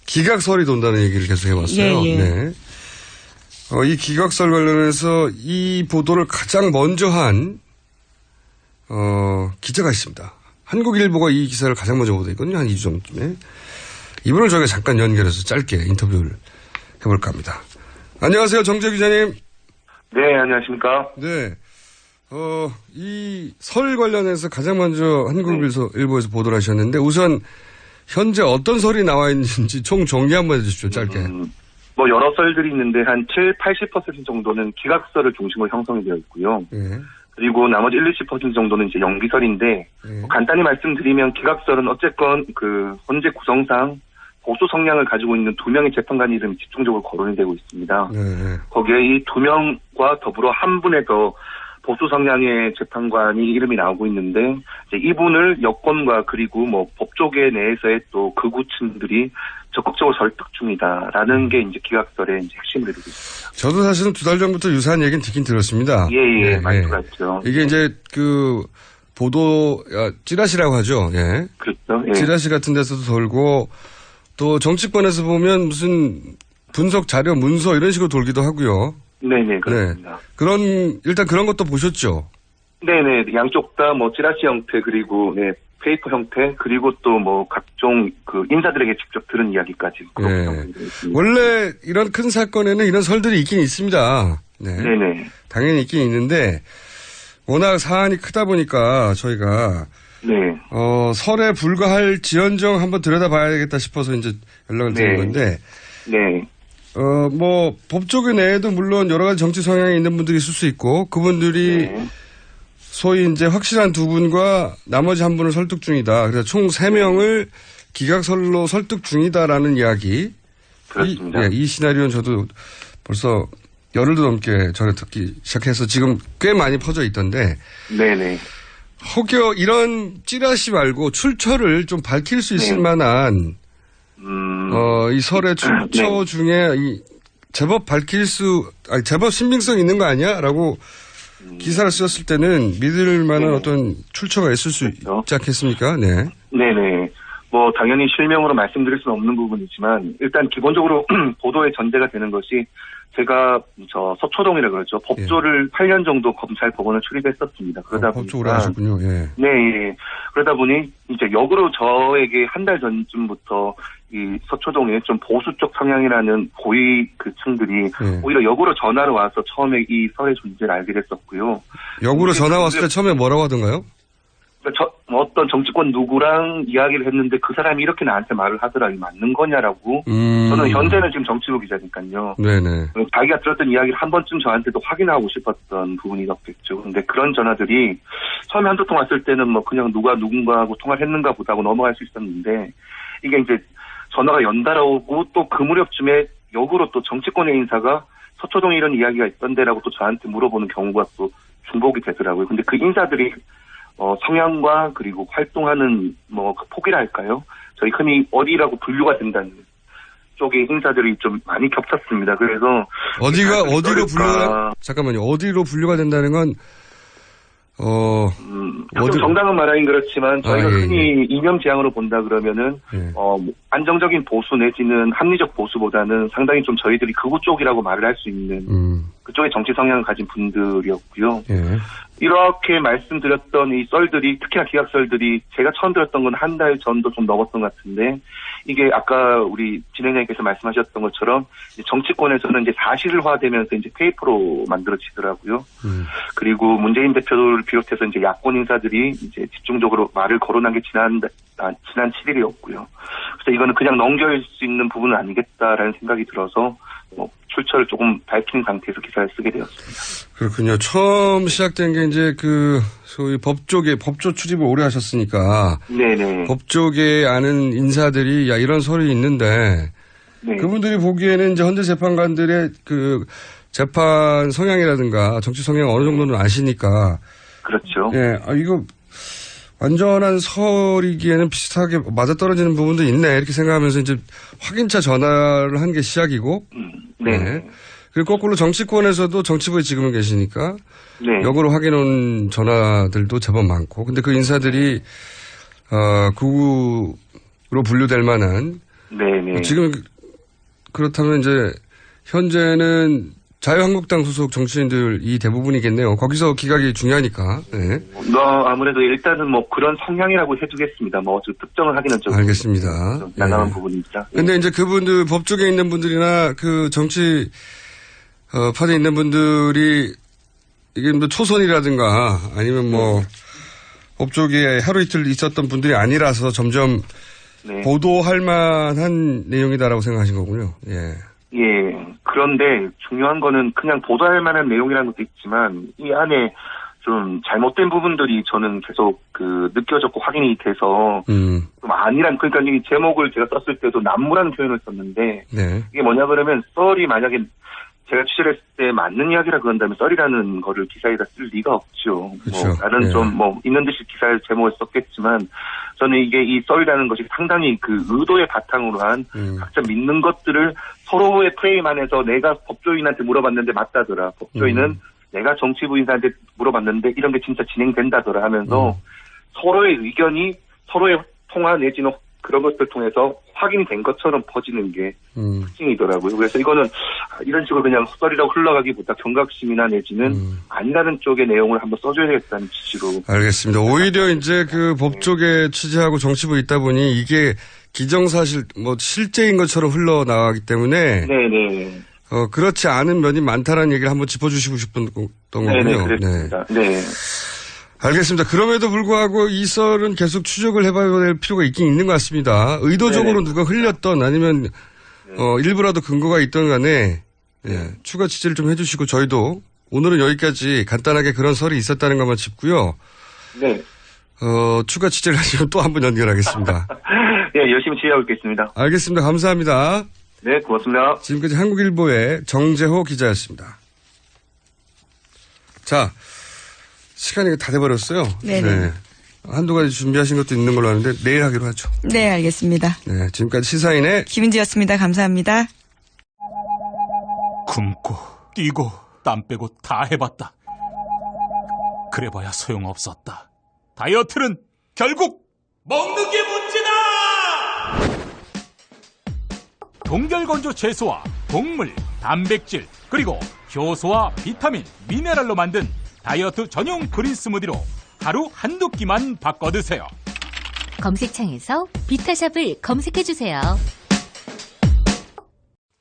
[SPEAKER 9] 기각설이 돈다는 얘기를 계속 해왔어요.
[SPEAKER 10] 예.
[SPEAKER 9] 네. 이 기각설 관련해서 이 보도를 가장 먼저 한 기자가 있습니다. 한국일보가 이 기사를 가장 먼저 보도했거든요. 한 2주 전쯤에. 이분을 저희가 잠깐 연결해서 짧게 인터뷰를 해볼까 합니다. 안녕하세요. 정재 기자님.
[SPEAKER 11] 네, 안녕하십니까.
[SPEAKER 9] 네. 이 설 관련해서 가장 먼저 한국일보에서 보도를 하셨는데 우선 현재 어떤 설이 나와 있는지 총 정리 한번 해주십시오. 짧게.
[SPEAKER 11] 여러 썰들이 있는데 한 70-80% 정도는 기각설을 중심으로 형성이 되어 있고요. 그리고 나머지 1-20% 정도는 이제 연기설인데 간단히 말씀드리면 기각설은 어쨌건 그 헌재 구성상 보수 성향을 가지고 있는 2명의 재판관 이름이 집중적으로 거론이 되고 있습니다. 거기에 이 2명과 더불어 한 분의 더 보수 성향의 재판관이 이름이 나오고 있는데 이제 이분을 여권과 그리고 법조계 내에서의 또 극우층들이 적극적으로 설득 중이다라는 게 이제 기각설의 이제 핵심을 이루고 있습니다.
[SPEAKER 9] 저도 사실은 2달 전부터 유사한 얘기는 듣긴 들었습니다.
[SPEAKER 11] 예, 많이 들었죠.
[SPEAKER 9] 이게 이제 그 보도 찌라시라고 하죠. 예.
[SPEAKER 11] 그렇죠. 예.
[SPEAKER 9] 찌라시 같은 데서도 돌고 또 정치권에서 보면 무슨 분석 자료, 문서 이런 식으로 돌기도 하고요.
[SPEAKER 11] 네네, 그렇습니다.
[SPEAKER 9] 일단 그런 것도 보셨죠?
[SPEAKER 11] 네네, 양쪽 다 찌라시 형태 그리고 페이퍼 형태 그리고 또 각종 그 인사들에게 직접 들은 이야기까지.
[SPEAKER 9] 원래 이런 큰 사건에는 이런 설들이 있긴 있습니다.
[SPEAKER 11] 네네.
[SPEAKER 9] 당연히 있긴 있는데 워낙 사안이 크다 보니까 저희가 설에 불과할 지연정 한번 들여다봐야겠다 싶어서 이제 연락을 드린 건데.
[SPEAKER 11] 네.
[SPEAKER 9] 법조계 내에도 물론 여러 가지 정치 성향이 있는 분들이 있을 수 있고, 그분들이 소위 이제 확실한 두 분과 나머지 한 분을 설득 중이다. 그래서 총 3명을 기각설로 설득 중이다라는 이야기.
[SPEAKER 11] 그렇습니다.
[SPEAKER 9] 이 시나리오는 저도 벌써 열흘도 넘게 전에 듣기 시작해서 지금 꽤 많이 퍼져 있던데.
[SPEAKER 11] 네네.
[SPEAKER 9] 혹여 이런 찌라시 말고 출처를 좀 밝힐 수 있을 만한 이 설의 출처 중에 제법 제법 신빙성 있는 거 아니야? 라고 기사를 쓰셨을 때는 믿을 만한 어떤 출처가 있을 수 있지 않겠습니까? 네.
[SPEAKER 11] 네네. 뭐 당연히 실명으로 말씀드릴 수는 없는 부분이지만 일단 기본적으로 보도의 전제가 되는 것이 제가 서초동이라 그러죠. 법조를 8년 정도 검찰 법원을 출입했었습니다. 그러다 보니까
[SPEAKER 9] 법조 오래 하셨군요. 예.
[SPEAKER 11] 네, 예. 그러다 보니 이제 역으로 저에게 한 달 전쯤부터 이 서초동에 좀 보수 쪽 성향이라는 고위 그 층들이 오히려 역으로 전화를 와서 처음에 이 설의 존재를 알게 됐었고요.
[SPEAKER 9] 역으로 전화 왔을 때 처음에 뭐라고 하던가요?
[SPEAKER 11] 어떤 정치권 누구랑 이야기를 했는데 그 사람이 이렇게 나한테 말을 하더라. 이게 맞는 거냐라고. 저는 현재는 지금 정치부 기자니까요.
[SPEAKER 9] 네네.
[SPEAKER 11] 자기가 들었던 이야기를 한 번쯤 저한테도 확인하고 싶었던 부분이었겠죠. 근데 그런 전화들이 처음에 한두 통 왔을 때는 뭐 그냥 누가 누군가하고 통화를 했는가 보다 하고 넘어갈 수 있었는데 이게 이제 전화가 연달아 오고 또 그 무렵쯤에 역으로 또 정치권의 인사가 서초동에 이런 이야기가 있던데라고 또 저한테 물어보는 경우가 또 중복이 되더라고요. 근데 그 인사들이 성향과 그리고 활동하는 그 폭이랄까요? 저희 흔히 어디라고 분류가 된다는 쪽의 인사들이 좀 많이 겹쳤습니다. 그래서
[SPEAKER 9] 어디로 분류가 된다는 건
[SPEAKER 11] 좀 정당한 말하긴 그렇지만 저희가 흔히 이념지향으로 본다 그러면은 안정적인 보수 내지는 합리적 보수보다는 상당히 좀 저희들이 극우 쪽이라고 말을 할 수 있는 그쪽의 정치 성향을 가진 분들이었고요. 이렇게 말씀드렸던 이 썰들이 특히나 기각설들이 제가 처음 들었던 건 한 달 전도 좀 넘었던 것 같은데 이게 아까 우리 진행자님께서 말씀하셨던 것처럼 정치권에서는 이제 사실화되면서 이제 페이퍼로 만들어지더라고요. 그리고 문재인 대표를 비롯해서 이제 야권 인사들이 이제 집중적으로 말을 거론한 게 지난 7일이었고요. 그래서 이거는 그냥 넘길 수 있는 부분은 아니겠다라는 생각이 들어서 출처를 조금 밝힌 상태에서 기사를 쓰게 되었습니다.
[SPEAKER 9] 그렇군요. 처음 시작된 게 이제 소위 법조 출입을 오래 하셨으니까.
[SPEAKER 11] 네네.
[SPEAKER 9] 법조계 아는 인사들이 이런 설이 있는데. 네. 그분들이 보기에는 이제 헌재 재판관들의 재판 성향이라든가 정치 성향 어느 정도는 아시니까.
[SPEAKER 11] 그렇죠.
[SPEAKER 9] 예. 이거 완전한 설이기에는 비슷하게 맞아떨어지는 부분도 있네. 이렇게 생각하면서 이제 확인차 전화를 한 게 시작이고. 네. 그리고 거꾸로 정치권에서도 정치부에 지금은 계시니까. 네. 역으로 확인 온 전화들도 제법 많고. 근데 그 인사들이, 극우로 분류될 만한. 네네. 지금 그렇다면 이제 현재는 자유한국당 소속 정치인들이 대부분이겠네요. 거기서 기각이 중요하니까. 네.
[SPEAKER 11] 아무래도 일단은 그런 성향이라고 해두겠습니다. 특정을 하기는 좀.
[SPEAKER 9] 알겠습니다.
[SPEAKER 11] 난감한 부분입니다.
[SPEAKER 9] 근데 이제 그분들, 법조계에 있는 분들이나 정치, 파트에 있는 분들이 이게 초선이라든가 아니면 법조계에 하루 이틀 있었던 분들이 아니라서 점점 보도할 만한 내용이다라고 생각하신 거군요. 예.
[SPEAKER 11] 예. 그런데 중요한 거는 그냥 보도할 만한 내용이라는 것도 있지만 이 안에 좀 잘못된 부분들이 저는 계속 느껴졌고 확인이 돼서 좀 그러니까 이 제목을 제가 썼을 때도 난무라는 표현을 썼는데 이게 뭐냐 그러면 썰이 만약에 제가 취재를 했을 때 맞는 이야기라 그런다면 썰이라는 거를 기사에다 쓸 리가 없죠.
[SPEAKER 9] 그렇죠.
[SPEAKER 11] 나는 좀 있는 듯이 기사의 제목을 썼겠지만 저는 이게 이 썰이라는 것이 상당히 의도의 바탕으로 한 각자 믿는 것들을 서로의 프레임 안에서 내가 법조인한테 물어봤는데 맞다더라. 법조인은 내가 정치부 인사한테 물어봤는데 이런 게 진짜 진행된다더라 하면서 서로의 의견이 서로의 통화 내지는 그런 것들 통해서 확인이 된 것처럼 퍼지는 게 특징이더라고요. 그래서 이거는 이런 식으로 그냥 썰이라고 흘러가기보다 경각심이나 내지는 아니라는 쪽의 내용을 한번 써줘야겠다는 취지로.
[SPEAKER 9] 알겠습니다. 오히려 이제 법조계 취재하고 정치부에 있다 보니 이게 기정사실 실제인 것처럼 흘러나가기 때문에.
[SPEAKER 11] 네네.
[SPEAKER 9] 그렇지 않은 면이 많다라는 얘기를 한번 짚어주시고 싶었던 거군요.
[SPEAKER 11] 네네, 그렇습니다. 네.
[SPEAKER 9] 알겠습니다. 그럼에도 불구하고 이 썰은 계속 추적을 해봐야 될 필요가 있긴 있는 것 같습니다. 의도적으로 누가 흘렸던 아니면 일부라도 근거가 있던 간에 추가 취재를 좀 해주시고 저희도 오늘은 여기까지 간단하게 그런 설이 있었다는 것만 짚고요.
[SPEAKER 11] 네.
[SPEAKER 9] 추가 취재를 하시면 또 한 번 연결하겠습니다.
[SPEAKER 11] 네, 열심히 취재하고 있겠습니다.
[SPEAKER 9] 알겠습니다. 감사합니다.
[SPEAKER 11] 네, 고맙습니다.
[SPEAKER 9] 지금까지 한국일보의 정재호 기자였습니다. 자, 시간이 다 돼버렸어요.
[SPEAKER 10] 네네.
[SPEAKER 9] 네. 한두 가지 준비하신 것도 있는 걸로 아는데 내일 하기로 하죠.
[SPEAKER 10] 네, 알겠습니다.
[SPEAKER 9] 네, 지금까지 시사인의
[SPEAKER 10] 김은지였습니다. 감사합니다.
[SPEAKER 12] 굶고 뛰고 땀 빼고 다 해봤다. 그래봐야 소용없었다. 다이어트는 결국 먹는 게 문제다! 동결건조 채소와 곡물, 단백질, 그리고 효소와 비타민, 미네랄로 만든 다이어트 전용 그린 스무디로 하루 한두 끼만 바꿔 드세요.
[SPEAKER 13] 검색창에서 비타샵을 검색해주세요.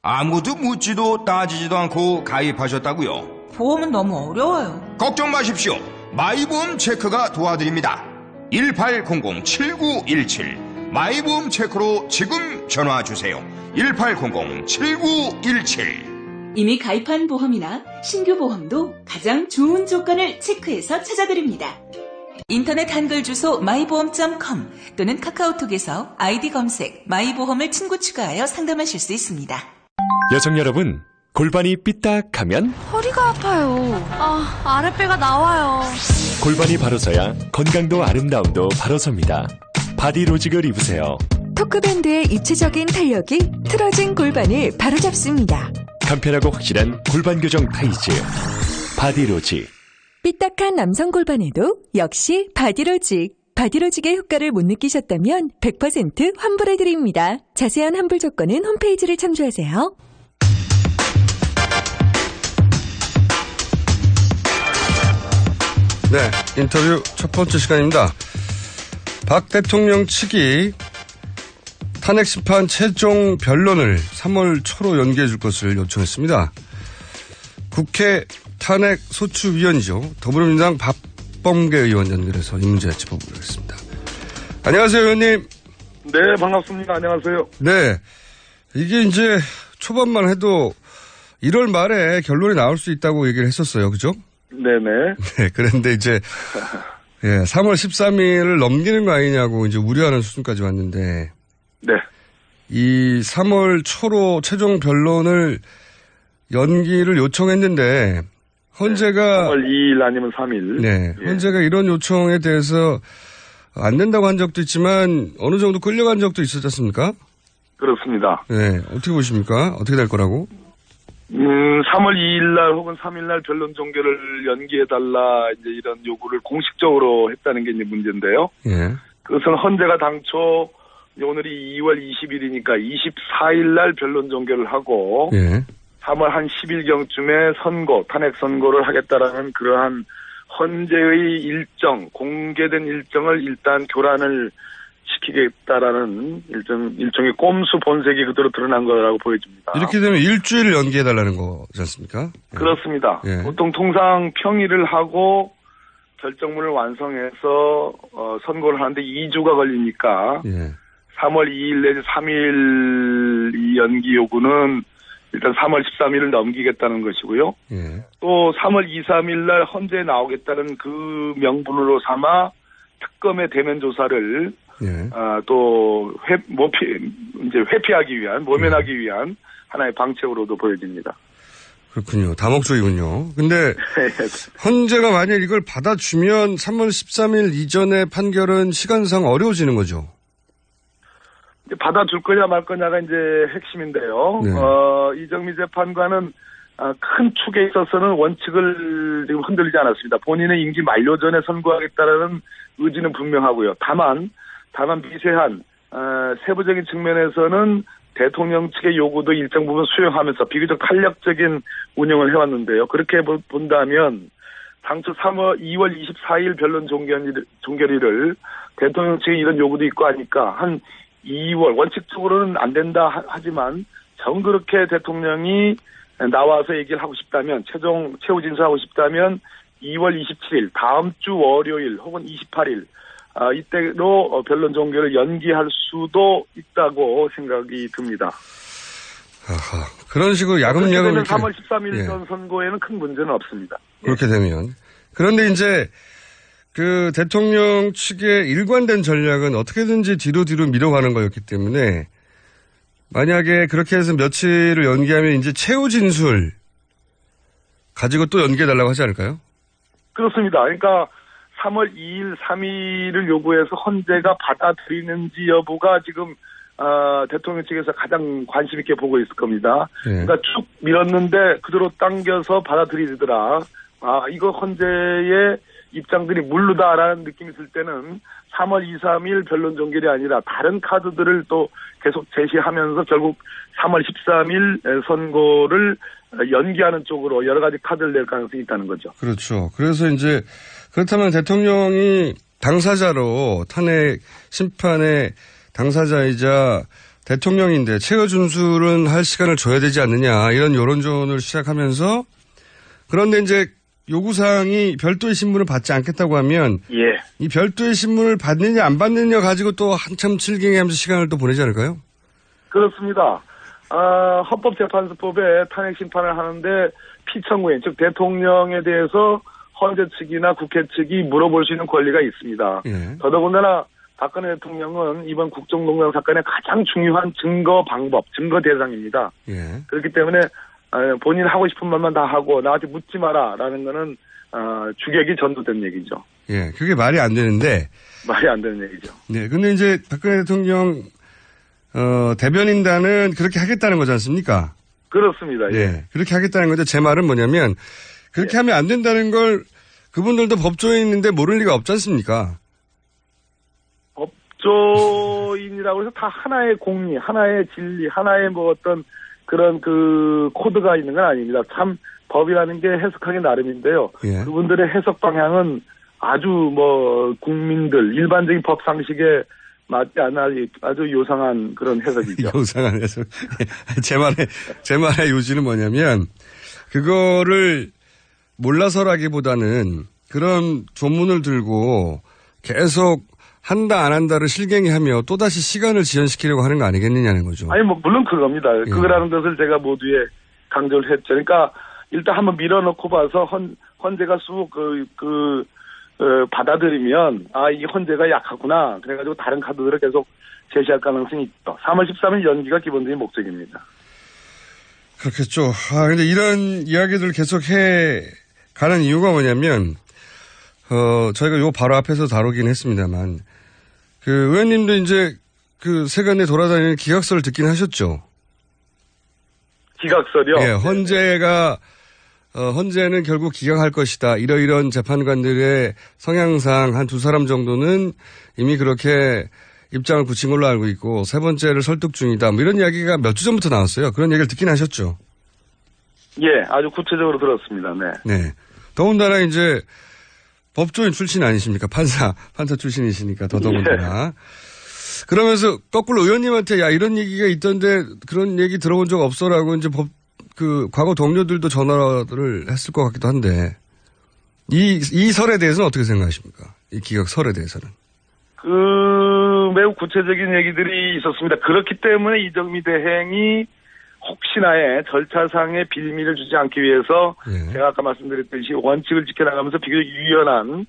[SPEAKER 14] 아무도 묻지도 따지지도 않고 가입하셨다고요?
[SPEAKER 15] 보험은 너무 어려워요.
[SPEAKER 14] 걱정 마십시오. 마이보험 체크가 도와드립니다. 1800-7917 마이보험 체크로 지금 전화주세요. 1800-7917
[SPEAKER 4] 이미 가입한 보험이나 신규 보험도 가장 좋은 조건을 체크해서 찾아드립니다. 인터넷 한글 주소 마이보험.com 또는 카카오톡에서 아이디 검색 마이보험을 친구 추가하여 상담하실 수 있습니다.
[SPEAKER 16] 여성 여러분, 골반이 삐딱하면
[SPEAKER 17] 허리가 아파요. 아랫배가 나와요.
[SPEAKER 16] 골반이 바로 서야 건강도 아름다움도 바로 섭니다. 바디로직을 입으세요.
[SPEAKER 18] 토크밴드의 입체적인 탄력이 틀어진 골반을 바로잡습니다.
[SPEAKER 16] 간편하고 확실한 골반 교정 타이즈 바디로직.
[SPEAKER 18] 삐딱한 남성 골반에도 역시 바디로직. 바디로직의 효과를 못 느끼셨다면 100% 환불해드립니다. 자세한 환불 조건은 홈페이지를 참조하세요.
[SPEAKER 9] 네, 인터뷰 첫 번째 시간입니다. 박 대통령 측이 탄핵 심판 최종 변론을 3월 초로 연기해 줄 것을 요청했습니다. 국회 탄핵 소추위원이죠. 더불어민주당 박범계 의원 연결해서 이 문제 짚어보도록 하겠습니다. 안녕하세요, 의원님.
[SPEAKER 19] 네, 반갑습니다. 안녕하세요.
[SPEAKER 9] 네, 이게 이제 초반만 해도 1월 말에 결론이 나올 수 있다고 얘기를 했었어요. 그죠?
[SPEAKER 19] 네네.
[SPEAKER 9] 네, 그런데 이제, 3월 13일을 넘기는 거 아니냐고 이제 우려하는 수준까지 왔는데.
[SPEAKER 19] 네.
[SPEAKER 9] 이 3월 초로 최종 변론을 연기를 요청했는데, 헌재가.
[SPEAKER 19] 3월 2일 아니면 3일.
[SPEAKER 9] 네. 헌재가 이런 요청에 대해서 안 된다고 한 적도 있지만, 어느 정도 끌려간 적도 있었지 않습니까?
[SPEAKER 19] 그렇습니다.
[SPEAKER 9] 네. 어떻게 보십니까? 어떻게 될 거라고?
[SPEAKER 19] 3월 2일 날 혹은 3일 날 변론 종결을 연기해달라, 이제 이런 요구를 공식적으로 했다는 게 이제 문제인데요.
[SPEAKER 9] 예.
[SPEAKER 19] 그것은 헌재가 당초, 오늘이 2월 20일이니까 24일 날 변론 종결을 하고,
[SPEAKER 9] 예.
[SPEAKER 19] 3월 한 10일경쯤에 탄핵 선고를 하겠다라는 그러한 헌재의 일정, 공개된 일정을 일단 교란을 시키겠다라는 일종의 꼼수 본색이 그대로 드러난 거라고 보여집니다.
[SPEAKER 9] 이렇게 되면 일주일을 연기해달라는 거지 않습니까?
[SPEAKER 19] 그렇습니다.
[SPEAKER 9] 예.
[SPEAKER 19] 보통 통상 평의를 하고 결정문을 완성해서 선고를 하는데 2주가 걸리니까
[SPEAKER 9] 예.
[SPEAKER 19] 3월 2일 내지 3일 이 연기 요구는 일단 3월 13일을 넘기겠다는 것이고요.
[SPEAKER 9] 예.
[SPEAKER 19] 또 3월 2, 3일 날 헌재에 나오겠다는 그 명분으로 삼아 특검의 대면 조사를
[SPEAKER 9] 예.
[SPEAKER 19] 또 회피하기 위한, 모면하기 위한 하나의 방책으로도 보여집니다.
[SPEAKER 9] 그렇군요. 다목적이군요. 근데 헌재가 만약 이걸 받아주면 3월 13일 이전의 판결은 시간상 어려워지는 거죠.
[SPEAKER 19] 이제 받아줄 거냐 말 거냐가 이제 핵심인데요.
[SPEAKER 9] 네.
[SPEAKER 19] 이정미 재판관은 큰 축에 있어서는 원칙을 지금 흔들리지 않았습니다. 본인의 임기 만료 전에 선고하겠다라는 의지는 분명하고요. 다만 미세한 세부적인 측면에서는 대통령 측의 요구도 일정 부분 수용하면서 비교적 탄력적인 운영을 해왔는데요. 그렇게 본다면 당초 2월 24일 변론 종결일을 대통령 측의 이런 요구도 있고 하니까 한 2월, 원칙적으로는 안 된다 하지만 정그렇게 대통령이 나와서 얘기를 하고 싶다면, 최후 진술하고 싶다면 2월 27일 다음 주 월요일 혹은 28일 이때로 변론 종결을 연기할 수도 있다고 생각이 듭니다.
[SPEAKER 9] 아하. 그런 식으로 야금야금
[SPEAKER 19] 그렇게 되면
[SPEAKER 9] 이렇게
[SPEAKER 19] 3월 13일
[SPEAKER 9] 예.
[SPEAKER 19] 전 선거에는 큰 문제는 없습니다.
[SPEAKER 9] 그렇게 되면. 그런데 이제 그 대통령 측의 일관된 전략은 어떻게든지 뒤로 밀어가는 거였기 때문에 만약에 그렇게 해서 며칠을 연기하면 이제 최후 진술 가지고 또 연기해달라고 하지 않을까요?
[SPEAKER 19] 그렇습니다. 그러니까 3월 2일, 3일을 요구해서 헌재가 받아들이는지 여부가 지금 대통령 측에서 가장 관심 있게 보고 있을 겁니다.
[SPEAKER 9] 네.
[SPEAKER 19] 그러니까 쭉 밀었는데 그대로 당겨서 받아들이더라. 이거 헌재의 입장들이 물르다라는 느낌이 있을 때는 3월 2, 3일 변론 종결이 아니라 다른 카드들을 또 계속 제시하면서 결국 3월 13일 선고를 연기하는 쪽으로 여러 가지 카드를 낼 가능성이 있다는 거죠.
[SPEAKER 9] 그렇죠. 그래서 이제 그렇다면 대통령이 당사자로 탄핵 심판의 당사자이자 대통령인데 최후 진술은 할 시간을 줘야 되지 않느냐 이런 여론전을 시작하면서 그런데 이제 요구사항이 별도의 신문을 받지 않겠다고 하면
[SPEAKER 19] 예.
[SPEAKER 9] 이 별도의 신문을 받느냐 안 받느냐 가지고 또 한참 칠경하면서 시간을 또 보내지 않을까요?
[SPEAKER 19] 그렇습니다. 헌법재판소법에 탄핵 심판을 하는데 피청구인 즉 대통령에 대해서 헌재 측이나 국회 측이 물어볼 수 있는 권리가 있습니다.
[SPEAKER 9] 예.
[SPEAKER 19] 더더군다나 박근혜 대통령은 이번 국정농단 사건의 가장 중요한 증거 방법, 증거 대상입니다.
[SPEAKER 9] 예.
[SPEAKER 19] 그렇기 때문에 본인 하고 싶은 말만 다 하고 나한테 묻지 마라라는 거는 주객이 전도된 얘기죠.
[SPEAKER 9] 예, 그게 말이 안 되는데
[SPEAKER 19] 말이 안 되는 얘기죠.
[SPEAKER 9] 네, 근데 이제 박근혜 대통령 대변인단은 그렇게 하겠다는 거지 않습니까?
[SPEAKER 19] 그렇습니다. 예.
[SPEAKER 9] 예, 그렇게 하겠다는 건데 제 말은 뭐냐면 그렇게 하면 안 된다는 걸 그분들도 법조에 있는데 모를 리가 없지 않습니까?
[SPEAKER 19] 법조인이라고 해서 다 하나의 공리, 하나의 진리, 하나의 뭐 어떤 그런 그 코드가 있는 건 아닙니다. 참 법이라는 게 해석하기 나름인데요.
[SPEAKER 9] 예.
[SPEAKER 19] 그분들의 해석 방향은 아주 뭐 국민들 일반적인 법 상식에 맞지 않아 아주 요상한 그런 해석이죠.
[SPEAKER 9] 요상한 해석. 제 말의 요지는 뭐냐면 그거를 몰라서라기보다는 그런 조문을 들고 계속 한다 안 한다를 실갱이하며 또다시 시간을 지연시키려고 하는 거 아니겠느냐는 거죠.
[SPEAKER 19] 아니 뭐 물론 그겁니다.
[SPEAKER 9] 예.
[SPEAKER 19] 그거라는 것을 제가 모두에 강조를 했죠. 그러니까 일단 한번 밀어넣고 봐서 헌재가 쑥 받아들이면 이 헌재가 약하구나. 그래가지고 다른 카드들을 계속 제시할 가능성이 있죠. 3월 13일 연기가 기본적인 목적입니다.
[SPEAKER 9] 그렇겠죠. 근데 이런 이야기들을 계속 해 가는 이유가 뭐냐면 저희가 요 바로 앞에서 다루긴 했습니다만 그 의원님도 이제 그 세간에 돌아다니는 기각서를 듣긴 하셨죠.
[SPEAKER 19] 기각설이요?
[SPEAKER 9] 예, 헌재는 결국 기각할 것이다. 이러이런 재판관들의 성향상 한 두 사람 정도는 이미 그렇게 입장을 굳힌 걸로 알고 있고 세 번째를 설득 중이다. 뭐 이런 이야기가 몇 주 전부터 나왔어요. 그런 얘기를 듣긴 하셨죠.
[SPEAKER 19] 예, 아주 구체적으로 들었습니다. 네.
[SPEAKER 9] 네. 더군다나 이제 법조인 출신 아니십니까? 판사 출신이시니까 더더군다나. 그러면서 거꾸로 의원님한테 야 이런 얘기가 있던데 그런 얘기 들어본 적 없어라고 이제 과거 동료들도 전화를 했을 것 같기도 한데 이 설에 대해서는 어떻게 생각하십니까? 이 기각설에 대해서는.
[SPEAKER 19] 매우 구체적인 얘기들이 있었습니다. 그렇기 때문에 이정미 대행이 혹시나의 절차상의 빌미를 주지 않기 위해서 제가 아까 말씀드렸듯이 원칙을 지켜나가면서 비교적 유연한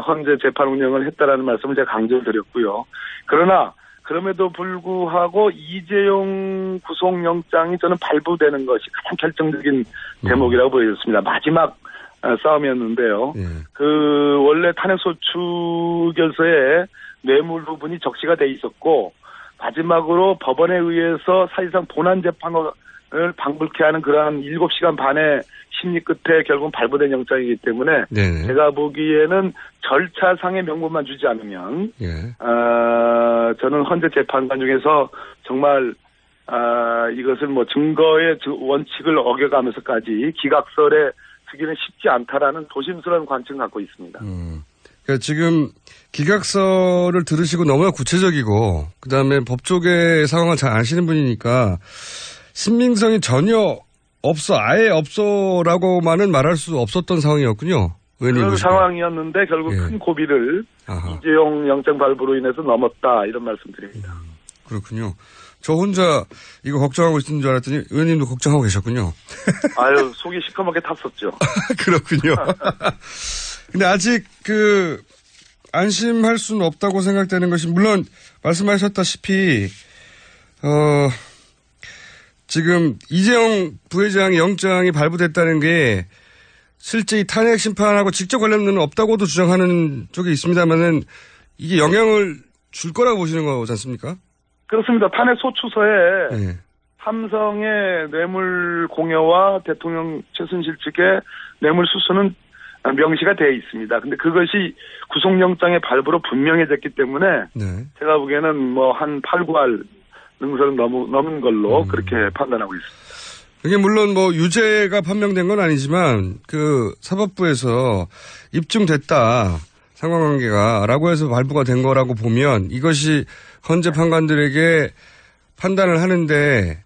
[SPEAKER 19] 헌재 재판 운영을 했다라는 말씀을 제가 강조드렸고요. 그러나 그럼에도 불구하고 이재용 구속영장이 저는 발부되는 것이 가장 결정적인 대목이라고 보여졌습니다. 마지막 싸움이었는데요. 원래 탄핵소추결서에 뇌물 부분이 적시가 돼 있었고 마지막으로 법원에 의해서 사실상 본안재판을 방불케 하는 그러한 7시간 반의 심리 끝에 결국은 발부된 영장이기 때문에
[SPEAKER 9] 네네.
[SPEAKER 19] 제가 보기에는 절차상의 명분만 주지 않으면 저는 헌재 재판관 중에서 정말 이것을 뭐 증거의 원칙을 어겨가면서까지 기각설에 쓰기는 쉽지 않다라는 조심스러운 관측을 갖고 있습니다.
[SPEAKER 9] 그러니까 지금 기각서를 들으시고 너무나 구체적이고 그다음에 법조계 상황을 잘 아시는 분이니까 신빙성이 전혀 없어 아예 없어라고만은 말할 수 없었던 상황이었군요.
[SPEAKER 19] 그런 상황이었는데 결국 큰 고비를 이재용 영장 발부로 인해서 넘었다 이런 말씀드립니다.
[SPEAKER 9] 그렇군요. 저 혼자 이거 걱정하고 있는 줄 알았더니 의원님도 걱정하고 계셨군요.
[SPEAKER 19] 아유, 속이 시커멓게 탔었죠.
[SPEAKER 9] 그렇군요. 근데 아직 안심할 수는 없다고 생각되는 것이, 물론 말씀하셨다시피, 지금 이재용 부회장의 영장이 발부됐다는 게 실제 이 탄핵 심판하고 직접 관련은 없다고도 주장하는 쪽이 있습니다만은 이게 영향을 줄 거라고 보시는 거지 않습니까?
[SPEAKER 19] 그렇습니다. 탄핵 소추서에 삼성의 뇌물 공여와 대통령 최순실 측의 뇌물 수수는 명시가 되어 있습니다. 근데 그것이 구속영장의 발부로 분명해졌기 때문에 제가 보기에는 뭐 한 8, 9할 능선은 넘은 걸로 그렇게 판단하고 있습니다.
[SPEAKER 9] 이게 물론 뭐 유죄가 판명된 건 아니지만 사법부에서 입증됐다. 상관관계가라고 해서 발부가 된 거라고 보면 이것이 헌재 판관들에게 판단을 하는데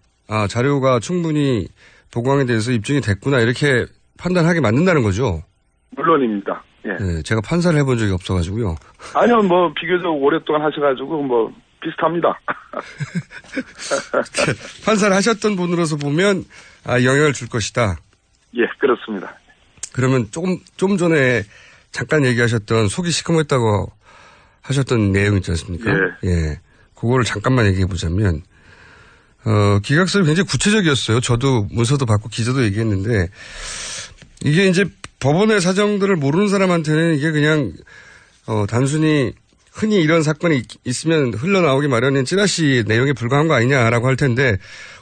[SPEAKER 9] 자료가 충분히 보고항에 대해서 입증이 됐구나 이렇게 판단하게 만든다는 거죠.
[SPEAKER 19] 물론입니다. 예.
[SPEAKER 9] 네, 제가 판사를 해본 적이 없어가지고요.
[SPEAKER 19] 아니요, 뭐 비교적 오랫동안 하셔가지고 뭐 비슷합니다.
[SPEAKER 9] 판사를 하셨던 분으로서 보면 영향을 줄 것이다.
[SPEAKER 19] 예, 그렇습니다.
[SPEAKER 9] 그러면 좀 전에 잠깐 얘기하셨던 속이 시커멓다고 하셨던 내용 있지 않습니까? 예. 그거를 잠깐만 얘기해 보자면, 기각설이 굉장히 구체적이었어요. 저도 문서도 받고 기자도 얘기했는데, 이게 이제 법원의 사정들을 모르는 사람한테는 이게 그냥, 단순히 흔히 이런 사건이 있으면 흘러나오기 마련인 찌라시 내용에 불과한 거 아니냐라고 할 텐데,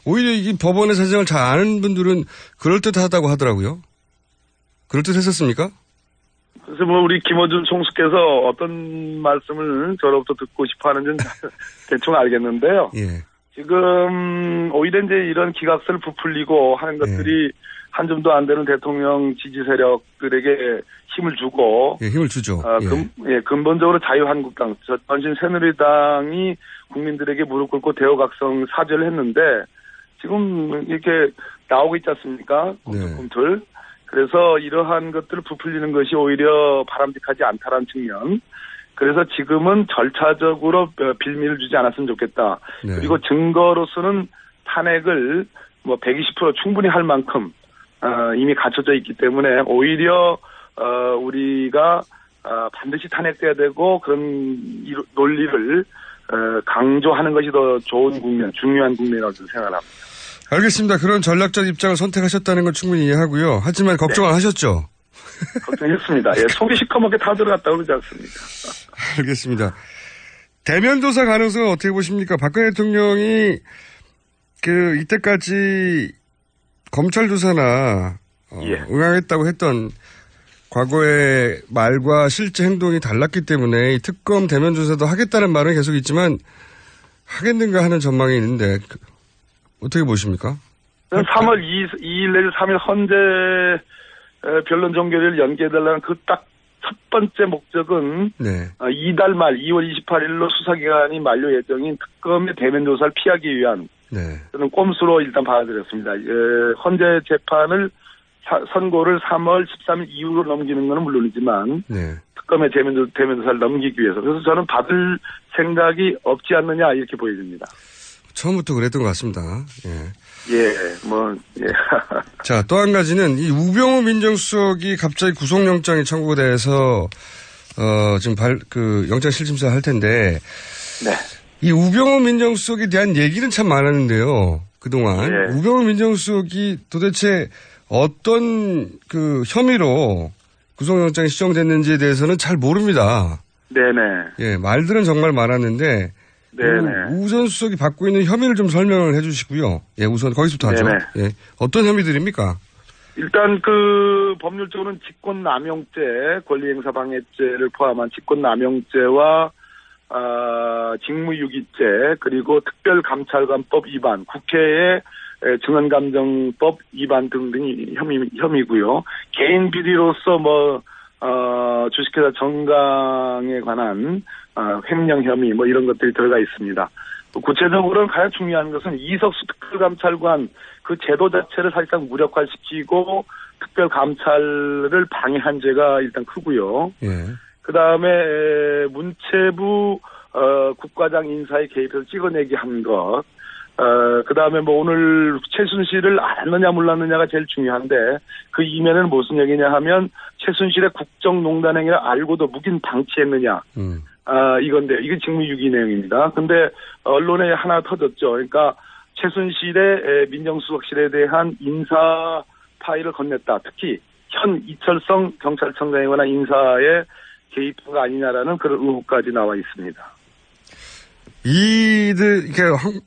[SPEAKER 9] 오히려 이 법원의 사정을 잘 아는 분들은 그럴듯하다고 하더라고요. 그럴듯했었습니까?
[SPEAKER 19] 그래서 뭐 우리 김어준 총수께서 어떤 말씀을 저로부터 듣고 싶어 하는지는 대충 알겠는데요.
[SPEAKER 9] 예.
[SPEAKER 19] 지금 오히려 이제 이런 기각서를 부풀리고 하는 것들이 한 줌도 안 되는 대통령 지지 세력들에게 힘을 주고.
[SPEAKER 9] 예, 힘을 주죠.
[SPEAKER 19] 근본적으로 자유한국당, 전신 새누리당이 국민들에게 무릎 꿇고 대우각성 사죄를 했는데 지금 이렇게 나오고 있지 않습니까? 꿈틀꿈틀. 그래서 이러한 것들을 부풀리는 것이 오히려 바람직하지 않다라는 측면. 그래서 지금은 절차적으로 빌미를 주지 않았으면 좋겠다. 그리고 증거로서는 탄핵을 뭐 120% 충분히 할 만큼 이미 갖춰져 있기 때문에 오히려 우리가 반드시 탄핵돼야 되고 그런 논리를 강조하는 것이 더 좋은 국면, 중요한 국면이라고 생각합니다.
[SPEAKER 9] 알겠습니다. 그런 전략적 입장을 선택하셨다는 건 충분히 이해하고요. 하지만 걱정을 하셨죠?
[SPEAKER 19] 걱정했습니다. 예, 속이 시커멓게 다 들어갔다고 그러지 않습니까?
[SPEAKER 9] 알겠습니다. 대면 조사 가능성은 어떻게 보십니까? 박근혜 대통령이 이때까지 검찰 조사나 응하겠다고 했던 과거의 말과 실제 행동이 달랐기 때문에 이 특검 대면 조사도 하겠다는 말은 계속 있지만 하겠는가 하는 전망이 있는데 어떻게 보십니까?
[SPEAKER 19] 3월 2일 내지 3일 헌재 변론 종결을 연기해달라는 그 딱 첫 번째 목적은 이달 말 2월 28일로 수사기간이 만료 예정인 특검의 대면 조사를 피하기 위한 저는 꼼수로 일단 받아들였습니다. 헌재 재판을 선고를 3월 13일 이후로 넘기는 것은 물론이지만 특검의 대면 조사를 넘기기 위해서. 그래서 저는 받을 생각이 없지 않느냐 이렇게 보여집니다.
[SPEAKER 9] 처음부터 그랬던 것 같습니다. 자, 또 한 가지는 이 우병우 민정수석이 갑자기 구속영장이 청구가 돼서 지금 영장실심사 할 텐데 이 우병우 민정수석에 대한 얘기는 참 많았는데요. 그동안 우병우 민정수석이 도대체 어떤 혐의로 구속영장이 시정됐는지에 대해서는 잘 모릅니다. 말들은 정말 많았는데 우선 수석이 받고 있는 혐의를 좀 설명을 해 주시고요. 우선 거기서부터 하죠. 어떤 혐의들입니까?
[SPEAKER 19] 일단 법률적으로는 직권남용죄, 권리행사방해죄를 포함한 직권남용죄와 직무유기죄, 그리고 특별감찰관법 위반, 국회의 증언감정법 위반 등등이 혐의고요. 개인 비리로서 주식회사 정강에 관한 횡령 혐의 이런 것들이 들어가 있습니다. 구체적으로는 가장 중요한 것은 이석수 특별감찰관 그 제도 자체를 사실상 무력화시키고 특별감찰을 방해한 죄가 일단 크고요. 그다음에 문체부 국과장 인사에 개입해서 찍어내기 한 것, 그 다음에 뭐 오늘 최순실을 알았느냐 몰랐느냐가 제일 중요한데 그 이면에는 무슨 얘기냐 하면 최순실의 국정농단 행위를 알고도 묵인 방치했느냐. 이건데 이게 직무유기 내용입니다. 근데 언론에 하나 터졌죠. 그러니까 최순실의 민정수석실에 대한 인사 파일을 건넸다. 특히 현 이철성 경찰청장에 관한 인사에 개입한 거 아니냐라는 그런 의혹까지 나와 있습니다.
[SPEAKER 9] 이게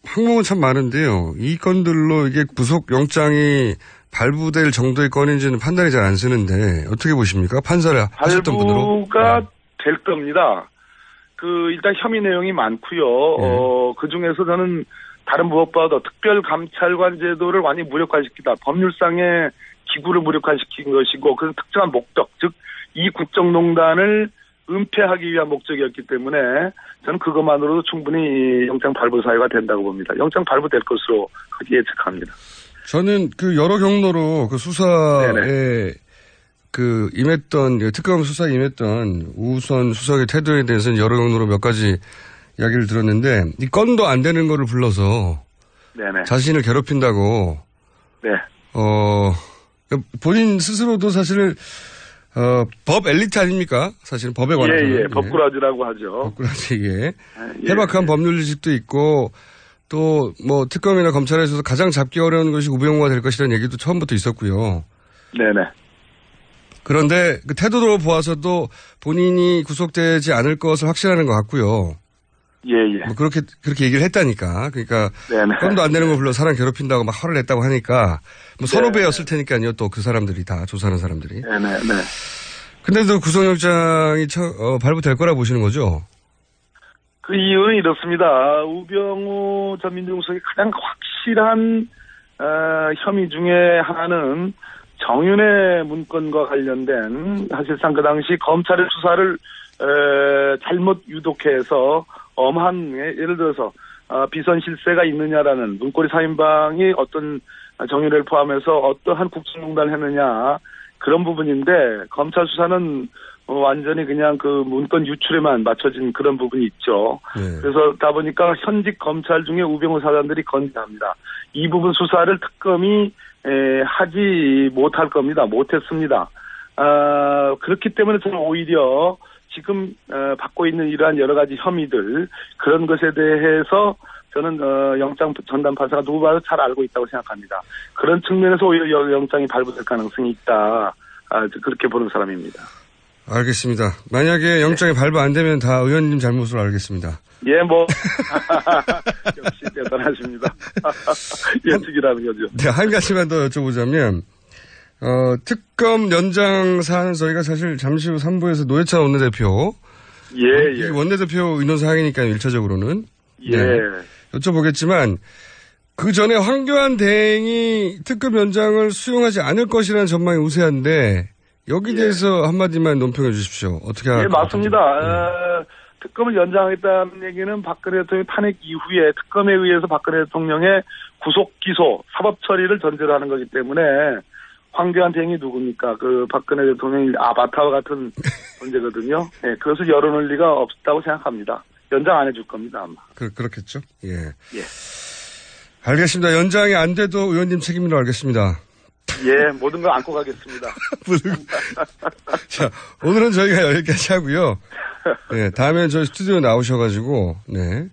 [SPEAKER 9] 항목은 참 많은데요. 이 건들로 이게 구속영장이 발부될 정도의 건인지는 판단이 잘 안 쓰는데 어떻게 보십니까? 판사를 하셨던 분으로.
[SPEAKER 19] 발부가 될 겁니다. 일단 혐의 내용이 많고요. 그 중에서 저는 다른 무엇보다도 특별감찰관 제도를 완전히 무력화시키다. 법률상의 기구를 무력화시킨 것이고 그런 특정한 목적, 즉 이 국정농단을 은폐하기 위한 목적이었기 때문에 저는 그것만으로도 충분히 영장 발부 사유가 된다고 봅니다. 영장 발부될 것으로 예측합니다.
[SPEAKER 9] 저는 여러 경로로 수사에 임했던, 특검 수사에 임했던 우선 수석의 태도에 대해서는 여러 경로로 몇 가지 이야기를 들었는데, 이 건도 안 되는 거를 불러서
[SPEAKER 19] 네네.
[SPEAKER 9] 자신을 괴롭힌다고,
[SPEAKER 19] 네.
[SPEAKER 9] 본인 스스로도 사실은, 법 엘리트 아닙니까? 사실은 법에 관해서.
[SPEAKER 19] 예, 법꾸라지라고 하죠.
[SPEAKER 9] 법꾸라지, 예. 해박한 법률 지식도 있고, 또, 특검이나 검찰에서 가장 잡기 어려운 것이 우병우가 될 것이라는 얘기도 처음부터 있었고요.
[SPEAKER 19] 네네.
[SPEAKER 9] 그런데 그 태도로 보아서도 본인이 구속되지 않을 것을 확신하는 것 같고요.
[SPEAKER 19] 예.
[SPEAKER 9] 그렇게 얘기를 했다니까. 그러니까.
[SPEAKER 19] 네네.
[SPEAKER 9] 건도 안 되는 걸 불러 사람 괴롭힌다고 막 화를 냈다고 하니까. 선후배였을 테니까요. 또 그 사람들이 다 조사하는 사람들이.
[SPEAKER 19] 네네.
[SPEAKER 9] 근데도 구속영장이 발부될 거라 보시는 거죠?
[SPEAKER 19] 그 이유는 이렇습니다. 우병우 전 민정수석의 가장 확실한 혐의 중에 하나는 정윤회 문건과 관련된 사실상 그 당시 검찰의 수사를 잘못 유독해서 엄한 예를 들어서 비선 실세가 있느냐라는 문고리 4인방이 어떤 정윤회를 포함해서 어떠한 국정농단을 했느냐 그런 부분인데 검찰 수사는 완전히 그냥 그 문건 유출에만 맞춰진 그런 부분이 있죠. 그래서 다 보니까 현직 검찰 중에 우병우 사단들이 건재합니다. 이 부분 수사를 특검이 하지 못할 겁니다. 못했습니다. 그렇기 때문에 저는 오히려 지금 받고 있는 이러한 여러 가지 혐의들 그런 것에 대해서 저는 영장 전담 판사가 누구 봐도 잘 알고 있다고 생각합니다. 그런 측면에서 오히려 영장이 발부될 가능성이 있다. 그렇게 보는 사람입니다.
[SPEAKER 9] 알겠습니다. 만약에 영장이 발부 안 되면 다 의원님 잘못으로 알겠습니다.
[SPEAKER 19] 예, 역시 대단하십니다. 예측이라는 거죠.
[SPEAKER 9] 네, 한 가지만 더 여쭤보자면, 특검 연장 사안은 저희가 사실 잠시 후 3부에서 노회찬 원내대표.
[SPEAKER 19] 예.
[SPEAKER 9] 원내대표 인원사항이니까요, 1차적으로는.
[SPEAKER 19] 예.
[SPEAKER 9] 네, 여쭤보겠지만, 그 전에 황교안 대행이 특검 연장을 수용하지 않을 것이라는 전망이 우세한데, 여기 대해서 한마디만 논평해 주십시오. 어떻게 할까요?
[SPEAKER 19] 예, 맞습니다. 특검을 연장하겠다는 얘기는 박근혜 대통령 탄핵 이후에 특검에 의해서 박근혜 대통령의 구속, 기소, 사법 처리를 전제로 하는 거기 때문에 황교안 대행이 누굽니까? 그 박근혜 대통령의 아바타와 같은 존재거든요. 예, 그것을 열어놓을 리가 없다고 생각합니다. 연장 안 해줄 겁니다, 아마.
[SPEAKER 9] 그렇겠죠? 예. 알겠습니다. 연장이 안 돼도 의원님 책임으로 알겠습니다.
[SPEAKER 19] 예, 모든 걸 안고 가겠습니다.
[SPEAKER 9] 자, 오늘은 저희가 여기까지 하고요. 네, 다음에 저희 스튜디오 나오셔가지고, 네.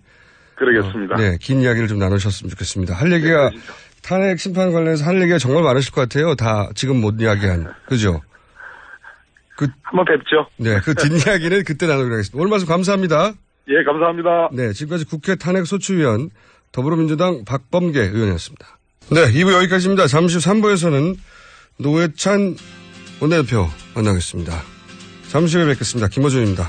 [SPEAKER 19] 그러겠습니다.
[SPEAKER 9] 긴 이야기를 좀 나누셨으면 좋겠습니다. 할 얘기가, 탄핵 심판 관련해서 할 얘기가 정말 많으실 것 같아요. 다 지금 못 이야기한. 그죠?
[SPEAKER 19] 한번 뵙죠.
[SPEAKER 9] 네, 그 뒷이야기는 그때 나누기로 하겠습니다. 오늘 말씀 감사합니다.
[SPEAKER 19] 예, 감사합니다.
[SPEAKER 9] 네, 지금까지 국회 탄핵소추위원 더불어민주당 박범계 의원이었습니다. 네, 2부 여기까지입니다. 잠시 후 3부에서는 노회찬 원내대표 만나겠습니다. 잠시 후에 뵙겠습니다. 김어준입니다.